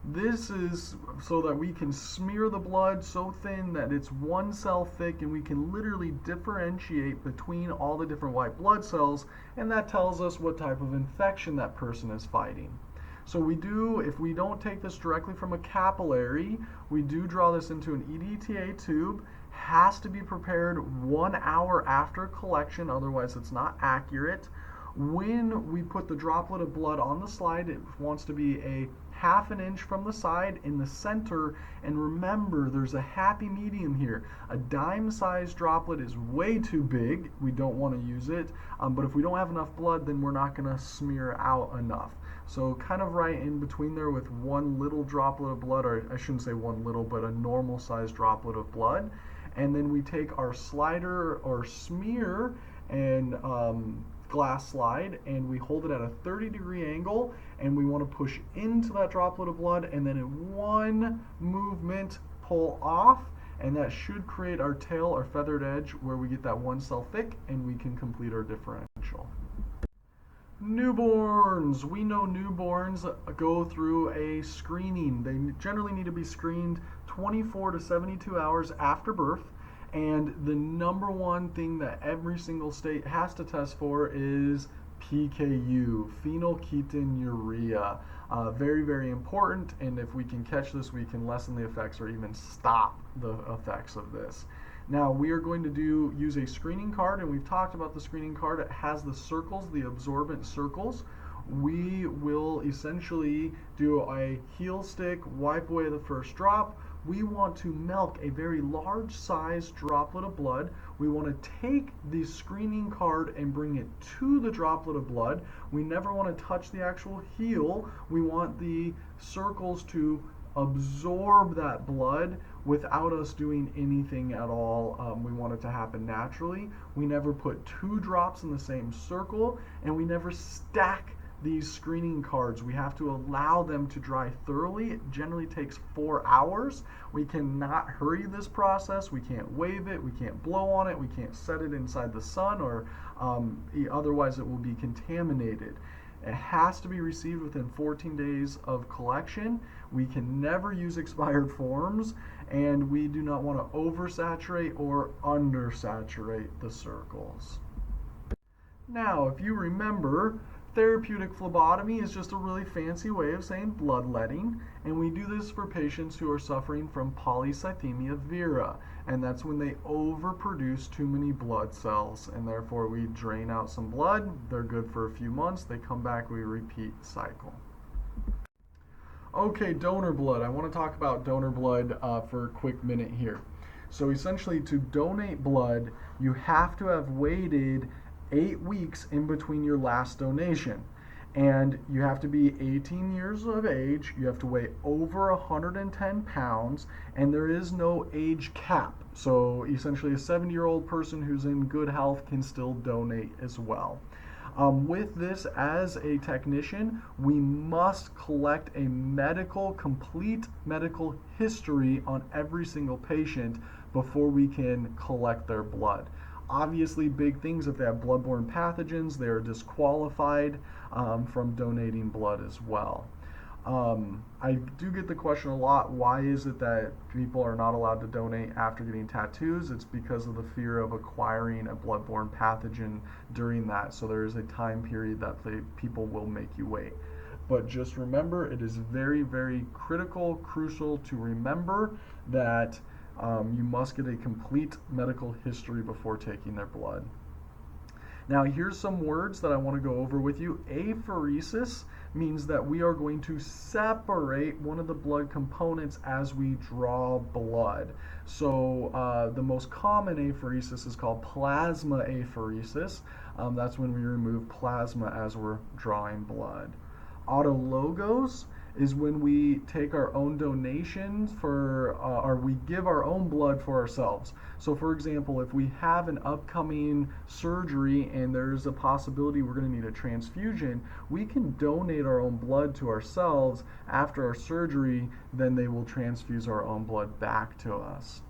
This is so that we can smear the blood so thin that it's one cell thick and we can literally differentiate between all the different white blood cells, and that tells us what type of infection that person is fighting. So we do, if we don't take this directly from a capillary, we do draw this into an EDTA tube. Has to be prepared 1 hour after collection, otherwise it's not accurate. When we put the droplet of blood on the slide, it wants to be a 1/2 inch from the side in the center, and remember there's a happy medium here. A dime-sized droplet is way too big, we don't want to use it, but if we don't have enough blood, then we're not going to smear out enough. So kind of right in between there with one little droplet of blood, or I shouldn't say one little, but a normal sized droplet of blood, and then we take our slider or smear and glass slide, and we hold it at a 30-degree angle, and we want to push into that droplet of blood, and then in one movement pull off, and that should create our tail or feathered edge where we get that 1 cell thick and we can complete our differential. Newborns. We know newborns go through a screening. They generally need to be screened 24 to 72 hours after birth. And the number one thing that every single state has to test for is PKU, phenylketonuria. Very, very important, and if we can catch this, we can lessen the effects or even stop the effects of this. Now, we are going to use a screening card, and we've talked about the screening card. It has the circles, the absorbent circles. We will essentially do a heel stick, wipe away the first drop. We want to milk a very large size droplet of blood. We want to take the screening card and bring it to the droplet of blood. We never want to touch the actual heel. We want the circles to absorb that blood without us doing anything at all. We want it to happen naturally. We never put 2 drops in the same circle, and we never stack these screening cards. We have to allow them to dry thoroughly. It generally takes 4 hours. We cannot hurry this process. We can't wave it. We can't blow on it. We can't set it inside the sun, or otherwise it will be contaminated. It has to be received within 14 days of collection. We can never use expired forms, and we do not want to oversaturate or undersaturate the circles. Now, if you remember, Therapeutic phlebotomy is just a really fancy way of saying bloodletting, and we do this for patients who are suffering from polycythemia vera, and that's when they overproduce too many blood cells, and therefore we drain out some blood. They're good for a few months, they come back, we repeat cycle. Okay, donor blood. I want to talk about donor blood for a quick minute here. So essentially, to donate blood, you have to have waited 8 weeks in between your last donation. And you have to be 18 years of age, you have to weigh over 110 pounds, and there is no age cap. So essentially, a 70-year-old person who's in good health can still donate as well. With this, as a technician, we must collect a complete medical history on every single patient before we can collect their blood. Obviously, big things, if they have bloodborne pathogens, they are disqualified from donating blood as well. I do get the question a lot, why is it that people are not allowed to donate after getting tattoos? It's because of the fear of acquiring a bloodborne pathogen during that. So there is a time period that people will make you wait. But just remember, it is very, very crucial to remember that you must get a complete medical history before taking their blood. Now here's some words that I want to go over with you. Apheresis means that we are going to separate one of the blood components as we draw blood. So the most common apheresis is called plasma apheresis. That's when we remove plasma as we're drawing blood. Autologous is when we take our own donations or we give our own blood for ourselves. So for example, if we have an upcoming surgery and there's a possibility we're going to need a transfusion, we can donate our own blood to ourselves after our surgery, then they will transfuse our own blood back to us.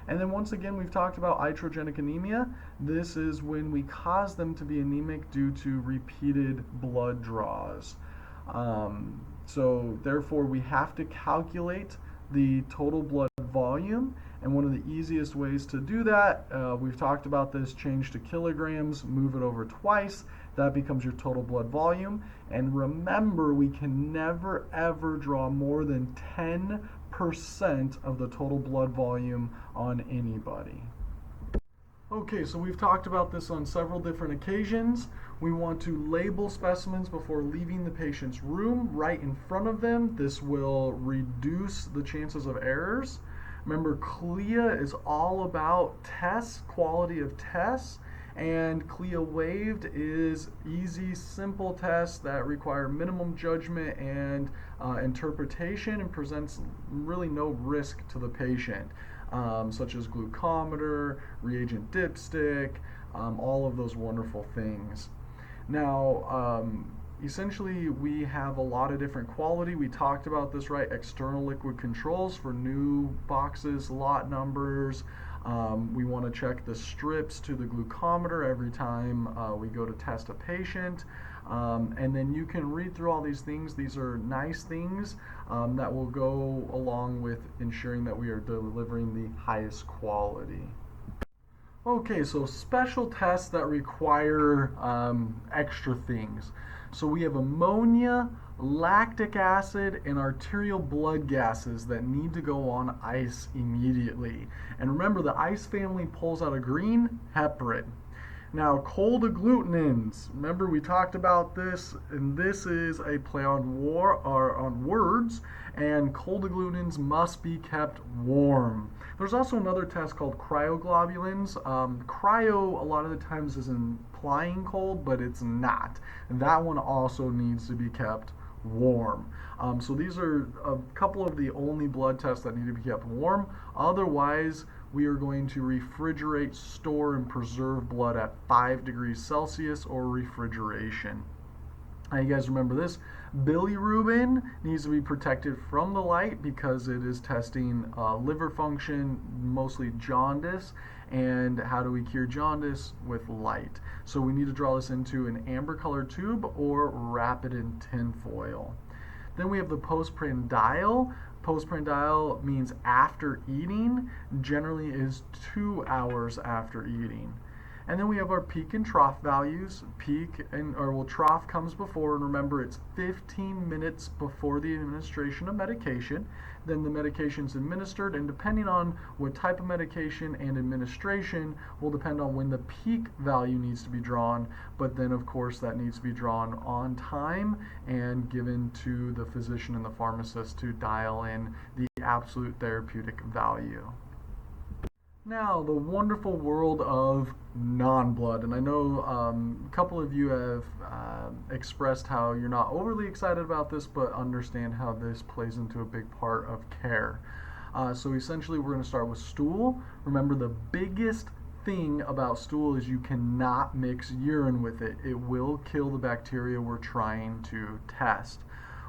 And then once again, we've talked about iatrogenic anemia. This is when we cause them to be anemic due to repeated blood draws. So therefore, we have to calculate the total blood volume, and one of the easiest ways to do that, we've talked about this, change to kilograms, move it over twice, that becomes your total blood volume. And remember, we can never ever draw more than 10% of the total blood volume on anybody. Okay, so we've talked about this on several different occasions. We want to label specimens before leaving the patient's room right in front of them. This will reduce the chances of errors. Remember, CLIA is all about tests, quality of tests, and CLIA waived is easy, simple tests that require minimum judgment and interpretation and presents really no risk to the patient. Such as glucometer, reagent dipstick, all of those wonderful things. Now, essentially, we have a lot of different quality. We talked about this, right? External liquid controls for new boxes, lot numbers. We want to check the strips to the glucometer every time we go to test a patient. And then you can read through all these things. These are nice things that will go along with ensuring that we are delivering the highest quality. Okay, so special tests that require extra things. So we have ammonia, lactic acid, and arterial blood gases that need to go on ice immediately. And remember, the ice family pulls out a green, heparin. Now, cold agglutinins. Remember, we talked about this, and this is a play on words. And cold agglutinins must be kept warm. There's also another test called cryoglobulins. Cryo a lot of the times is implying cold, but it's not. And that one also needs to be kept warm. So these are a couple of the only blood tests that need to be kept warm. Otherwise, we are going to refrigerate, store, and preserve blood at 5 degrees Celsius or refrigeration. Now, you guys remember this? Bilirubin needs to be protected from the light because it is testing liver function, mostly jaundice. And how do we cure jaundice? With light. So we need to draw this into an amber colored tube or wrap it in tin foil. Then we have the postprandial. Postprandial means after eating, generally is 2 hours after eating. And then we have our peak and trough values. Trough comes before, and remember it's 15 minutes before the administration of medication. Then the medication's administered, and depending on what type of medication and administration will depend on when the peak value needs to be drawn. But then of course that needs to be drawn on time and given to the physician and the pharmacist to dial in the absolute therapeutic value. Now, the wonderful world of non-blood, and I know a couple of you have expressed how you're not overly excited about this, but understand how this plays into a big part of care. So essentially we're going to start with stool. Remember, the biggest thing about stool is you cannot mix urine with it. It will kill the bacteria we're trying to test.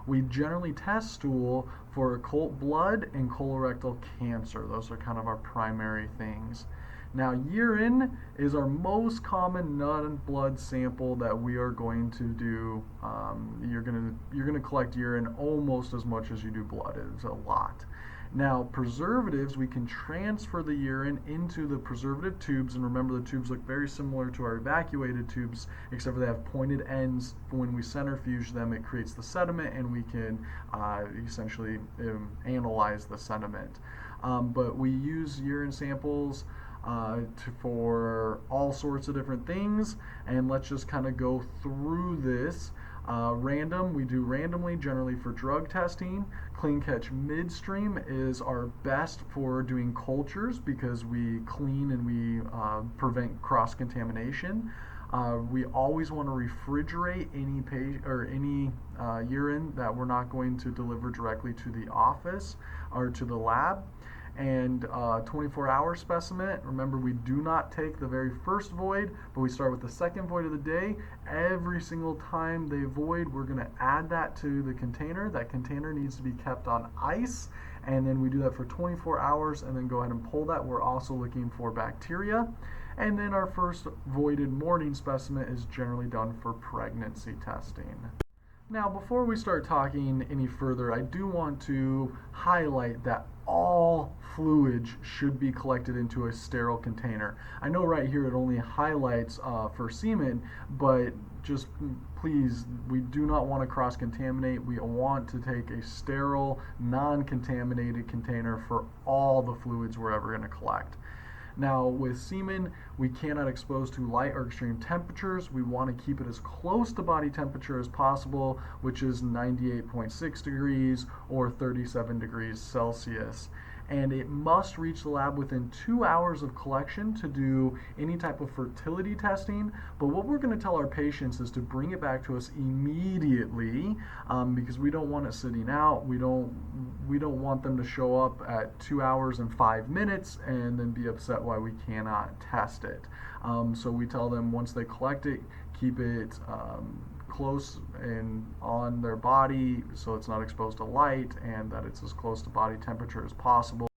We generally test stool for occult blood and colorectal cancer. Those are kind of our primary things. Now, urine is our most common non-blood sample that we are going to do. You're going to collect urine almost as much as you do blood. It's a lot. Now, preservatives, we can transfer the urine into the preservative tubes, and remember the tubes look very similar to our evacuated tubes, except for they have pointed ends. When we centrifuge them, it creates the sediment, and we can essentially analyze the sediment. But we use urine samples for all sorts of different things, and let's just kind of go through this. We do randomly, generally for drug testing. Clean catch midstream is our best for doing cultures because we clean and we prevent cross-contamination. We always want to refrigerate any urine that we're not going to deliver directly to the office or to the lab. And 24-hour specimen, remember we do not take the very first void, but we start with the second void of the day. Every single time they void, we're going to add that to the container. That container needs to be kept on ice, and then we do that for 24 hours and then go ahead and pull that. We're also looking for bacteria. And then our first voided morning specimen is generally done for pregnancy testing. Now, before we start talking any further, I do want to highlight that all fluids should be collected into a sterile container. I know right here it only highlights for semen, but just please, we do not want to cross-contaminate. We want to take a sterile, non-contaminated container for all the fluids we're ever going to collect. Now, with semen, we cannot expose to light or extreme temperatures. We want to keep it as close to body temperature as possible, which is 98.6 degrees or 37 degrees Celsius. And it must reach the lab within 2 hours of collection to do any type of fertility testing. But what we're going to tell our patients is to bring it back to us immediately because we don't want it sitting out. We don't want them to show up at 2 hours and 5 minutes and then be upset why we cannot test it. So we tell them once they collect it, keep it close and on their body so it's not exposed to light, and that it's as close to body temperature as possible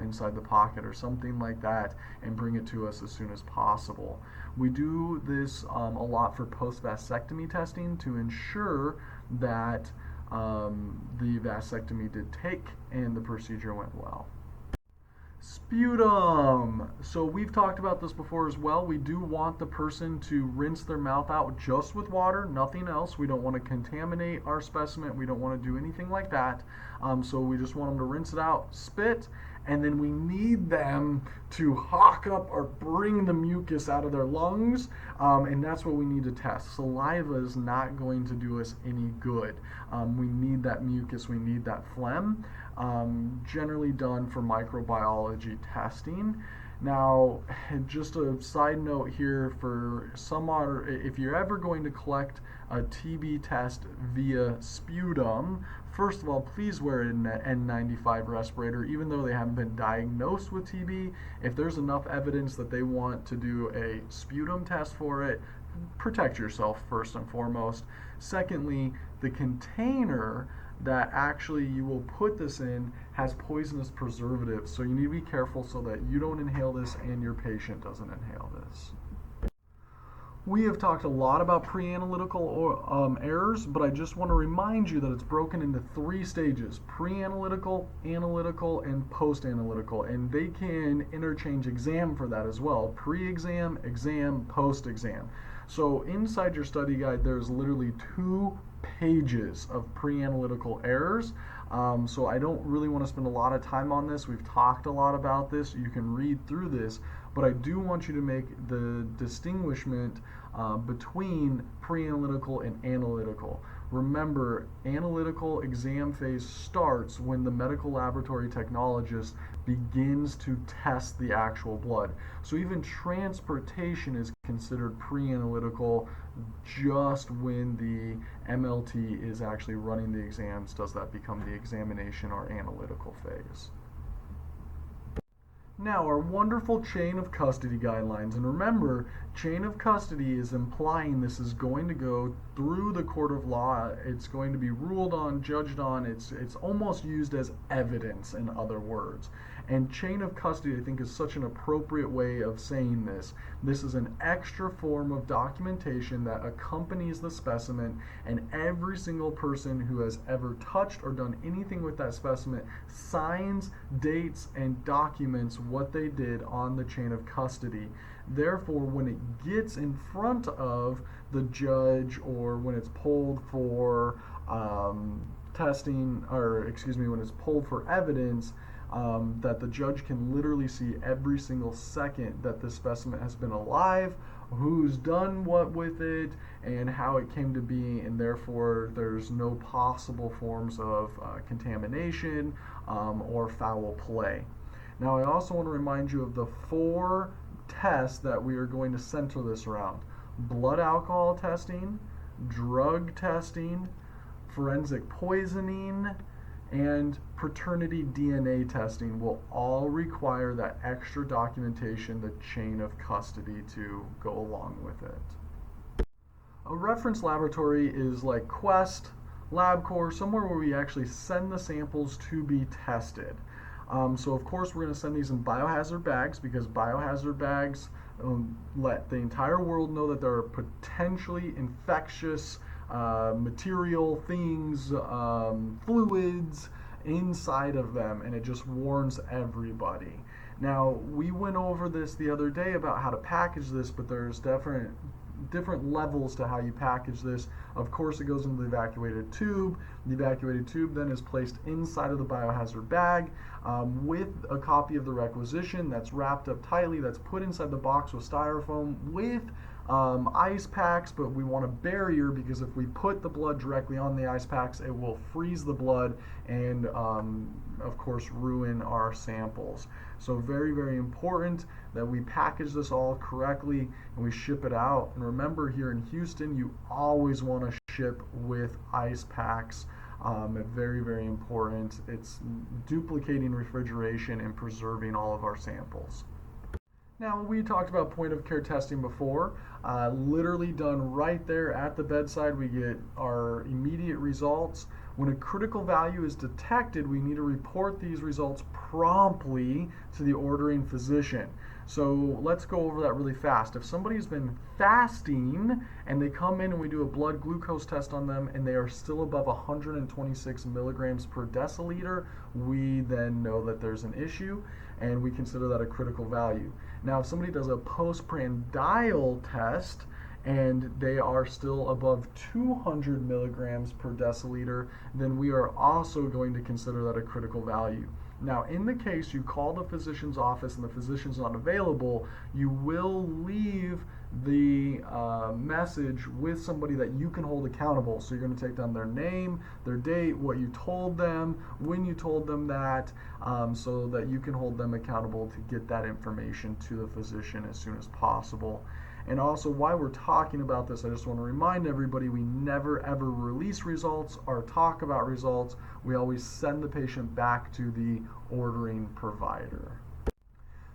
inside the pocket or something like that, and bring it to us as soon as possible. We do this a lot for post-vasectomy testing to ensure that the vasectomy did take and the procedure went well. Sputum. So we've talked about this before as well. We do want the person to rinse their mouth out just with water, nothing else. We don't want to contaminate our specimen. We don't want to do anything like that. So we just want them to rinse it out, spit, and then we need them to hawk up or bring the mucus out of their lungs, and that's what we need to test. Saliva is not going to do us any good. We need that mucus, we need that phlegm, generally done for microbiology testing. Now, just a side note here for if you're ever going to collect a TB test via sputum, first of all, please wear an N95 respirator, even though they haven't been diagnosed with TB. If there's enough evidence that they want to do a sputum test for it, protect yourself first and foremost. Secondly, the container that actually you will put this in has poisonous preservatives, so you need to be careful so that you don't inhale this and your patient doesn't inhale this. We have talked a lot about pre-analytical errors, but I just want to remind you that it's broken into 3 stages: pre-analytical, analytical, and post-analytical, and they can interchange exam for that as well: pre-exam, exam, post-exam. So inside your study guide, there's literally 2 pages of pre-analytical errors. So I don't really want to spend a lot of time on this. We've talked a lot about this. You can read through this, but I do want you to make the distinguishment between pre-analytical and analytical. Remember, analytical exam phase starts when the medical laboratory technologist begins to test the actual blood. So even transportation is considered pre-analytical just when the MLT is actually running the exams. Does that become the examination or analytical phase? Now, our wonderful chain of custody guidelines, and remember, chain of custody is implying this is going to go through the court of law. It's going to be ruled on, judged on. It's almost used as evidence, in other words. And chain of custody, I think, is such an appropriate way of saying this. This is an extra form of documentation that accompanies the specimen, and every single person who has ever touched or done anything with that specimen signs, dates, and documents what they did on the chain of custody. Therefore, when it gets in front of the judge, or when it's pulled for testing, or excuse me, when it's pulled for evidence, that the judge can literally see every single second that the specimen has been alive, who's done what with it, and how it came to be, and therefore there's no possible forms of contamination or foul play. Now, I also want to remind you of the 4 tests that we are going to center this around: blood alcohol testing, drug testing, forensic poisoning, and paternity DNA testing will all require that extra documentation, the chain of custody, to go along with it. A reference laboratory is like Quest, LabCorp, somewhere where we actually send the samples to be tested. So of course we're going to send these in biohazard bags, because biohazard bags let the entire world know that there are potentially infectious material, things, fluids inside of them, and it just warns everybody. Now, we went over this the other day about how to package this, but there's different levels to how you package this. Of course, it goes into the evacuated tube. The evacuated tube then is placed inside of the biohazard bag with a copy of the requisition that's wrapped up tightly, that's put inside the box with styrofoam with ice packs, but we want a barrier, because if we put the blood directly on the ice packs, it will freeze the blood and of course ruin our samples. So very, very important that we package this all correctly and we ship it out. And remember, here in Houston, you always want to ship with ice packs. Very, very important. It's duplicating refrigeration and preserving all of our samples. Now, we talked about point of care testing before, literally done right there at the bedside. We get our immediate results. When a critical value is detected, we need to report these results promptly to the ordering physician. So let's go over that really fast. If somebody's been fasting and they come in and we do a blood glucose test on them and they are still above 126 milligrams per deciliter, we then know that there's an issue and we consider that a critical value. Now, if somebody does a postprandial test and they are still above 200 milligrams per deciliter, then we are also going to consider that a critical value. Now, in the case you call the physician's office and the physician's not available, you will leave the message with somebody that you can hold accountable. So you're going to take down their name, their date, what you told them, when you told them that, so that you can hold them accountable to get that information to the physician as soon as possible. And also, while we're talking about this, I just want to remind everybody, we never ever release results or talk about results. We always send the patient back to the ordering provider.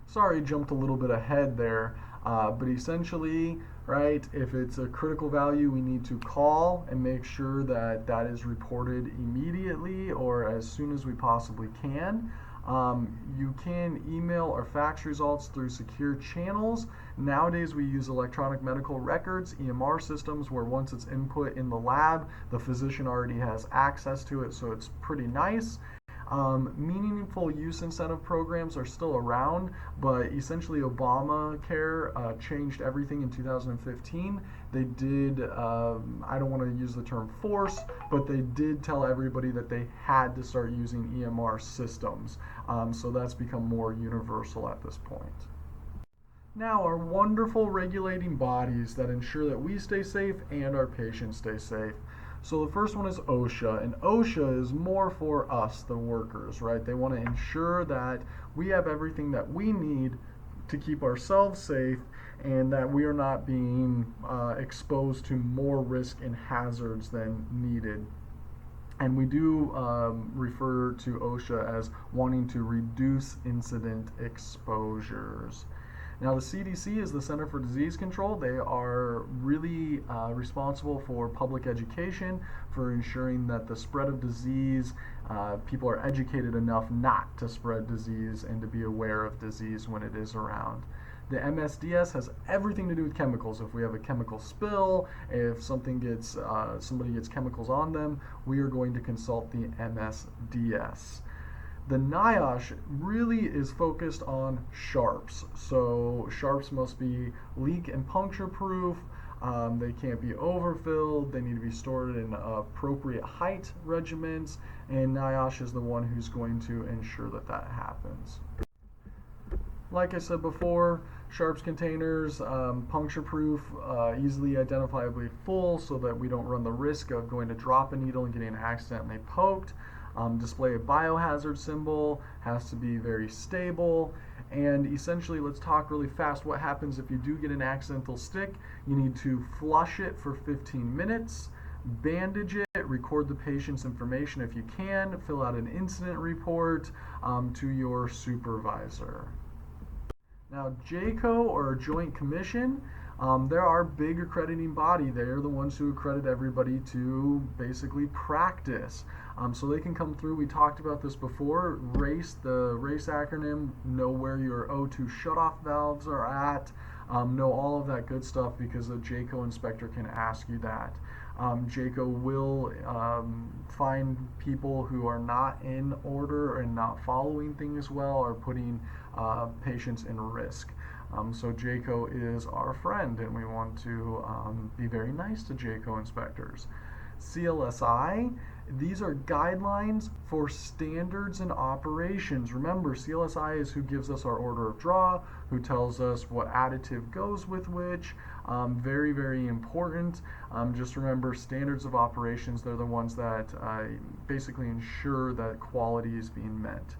Sorry, jumped a little bit ahead there, but essentially, right, if it's a critical value, we need to call and make sure that that is reported immediately or as soon as we possibly can. You can email or fax results through secure channels. Nowadays we use electronic medical records, EMR systems, where once it's input in the lab, the physician already has access to it, so it's pretty nice. Meaningful use incentive programs are still around, but essentially Obamacare changed everything in 2015. They did, I don't want to use the term force, but they did tell everybody that they had to start using EMR systems. So that's become more universal at this point. Now, our wonderful regulating bodies that ensure that we stay safe and our patients stay safe. So the first one is OSHA, and OSHA is more for us, the workers, right? They want to ensure that we have everything that we need to keep ourselves safe and that we are not being exposed to more risk and hazards than needed. And we do refer to OSHA as wanting to reduce incident exposures. Now, the CDC is the Center for Disease Control. They are really responsible for public education, for ensuring that the spread of disease, people are educated enough not to spread disease and to be aware of disease when it is around. The MSDS has everything to do with chemicals. If we have a chemical spill, if somebody gets chemicals on them, we are going to consult the MSDS. The NIOSH really is focused on sharps. So sharps must be leak and puncture proof. They can't be overfilled. They need to be stored in appropriate height regimens. And NIOSH is the one who's going to ensure that that happens. Like I said before, sharps containers, puncture proof, easily identifiably full so that we don't run the risk of going to drop a needle and getting accidentally poked. Display a biohazard symbol, has to be very stable, and essentially, let's talk really fast. What happens if you do get an accidental stick? You need to flush it for 15 minutes, bandage it, record the patient's information if you can, fill out an incident report to your supervisor. Now, JCO, or Joint Commission, they're our big accrediting body. They're the ones who accredit everybody to basically practice. So they can come through. We talked about this before. RACE, the RACE acronym, know where your O2 shutoff valves are at, know all of that good stuff because the JCO inspector can ask you that. JCO will find people who are not in order and not following things well or putting patients in risk. So JCO is our friend, and we want to be very nice to JCO inspectors. CLSI, these are guidelines for standards and operations. Remember, CLSI is who gives us our order of draw, who tells us what additive goes with which. Very, very important. Just remember, standards of operations, they're the ones that basically ensure that quality is being met.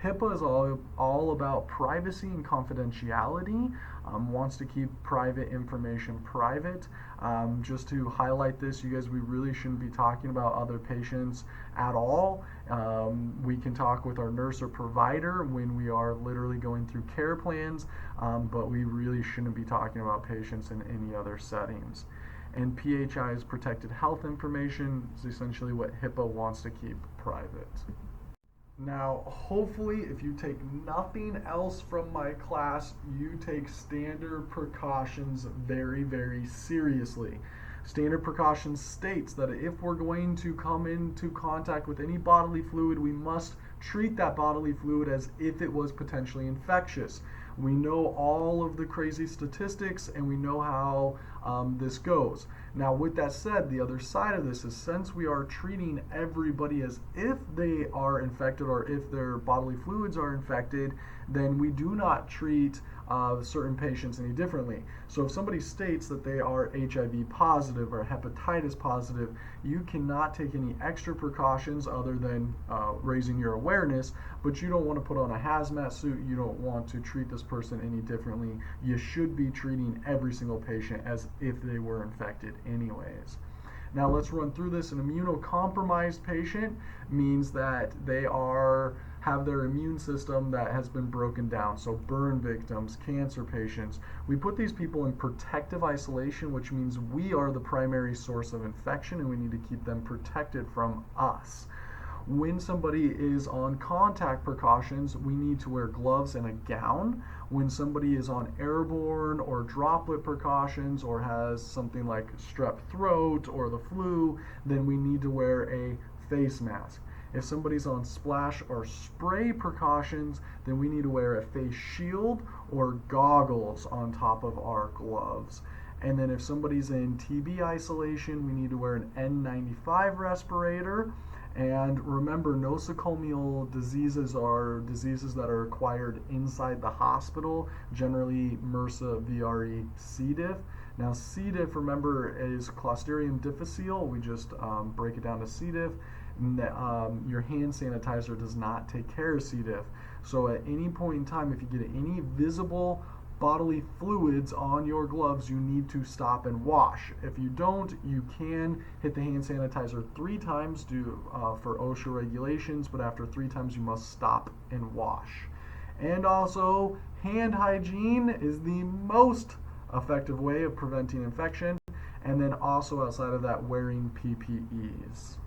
HIPAA is all about privacy and confidentiality, wants to keep private information private. Just to highlight this, you guys, we really shouldn't be talking about other patients at all. We can talk with our nurse or provider when we are literally going through care plans, but we really shouldn't be talking about patients in any other settings. And PHI is protected health information. It's essentially what HIPAA wants to keep private. Now, hopefully, if you take nothing else from my class, you take standard precautions very, very seriously. Standard precautions states that if we're going to come into contact with any bodily fluid, we must treat that bodily fluid as if it was potentially infectious. We know all of the crazy statistics, and we know how this goes. Now, with that said, the other side of this is, since we are treating everybody as if they are infected or if their bodily fluids are infected, then we do not treat certain patients any differently. So if somebody states that they are HIV positive or hepatitis positive, you cannot take any extra precautions other than raising your awareness, but you don't want to put on a hazmat suit. You don't want to treat this person any differently. You should be treating every single patient as if they were infected anyways. Now let's run through this. An immunocompromised patient means that they have their immune system that has been broken down. So burn victims, cancer patients. We put these people in protective isolation, which means we are the primary source of infection and we need to keep them protected from us. When somebody is on contact precautions, we need to wear gloves and a gown. When somebody is on airborne or droplet precautions or has something like strep throat or the flu, then we need to wear a face mask. If somebody's on splash or spray precautions, then we need to wear a face shield or goggles on top of our gloves. And then if somebody's in TB isolation, we need to wear an N95 respirator. And remember, nosocomial diseases are diseases that are acquired inside the hospital, generally MRSA, VRE, C. diff. Now, C. diff, remember, is Clostridium difficile. We just break it down to C. diff. Your hand sanitizer does not take care of C. diff. So at any point in time, if you get any visible bodily fluids on your gloves, you need to stop and wash. If you don't, you can hit the hand sanitizer 3 times for OSHA regulations, but after 3 times you must stop and wash. And also, hand hygiene is the most effective way of preventing infection, and then also outside of that, wearing PPEs.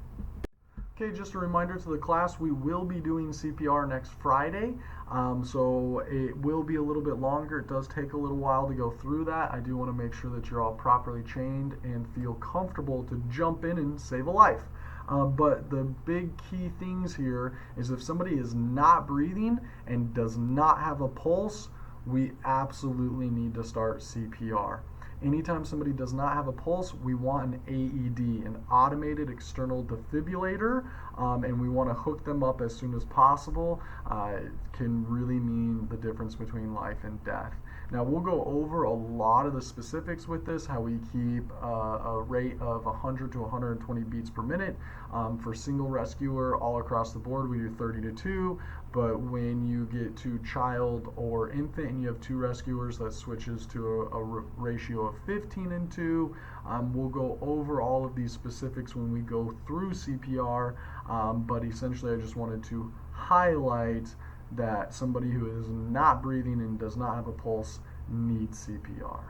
Okay, just a reminder to the class, we will be doing CPR next Friday, so it will be a little bit longer. It does take a little while to go through that. I do want to make sure that you're all properly trained and feel comfortable to jump in and save a life. But the big key things here is if somebody is not breathing and does not have a pulse, we absolutely need to start CPR. Anytime somebody does not have a pulse, we want an AED, an automated external defibrillator, and we want to hook them up as soon as possible. It can really mean the difference between life and death. Now, we'll go over a lot of the specifics with this, how we keep a rate of 100 to 120 beats per minute. For single rescuer, all across the board, we do 30 to 2. But when you get to child or infant and you have 2 rescuers, that switches to a ratio of 15 and 2. We'll go over all of these specifics when we go through CPR, but essentially I just wanted to highlight that somebody who is not breathing and does not have a pulse needs CPR.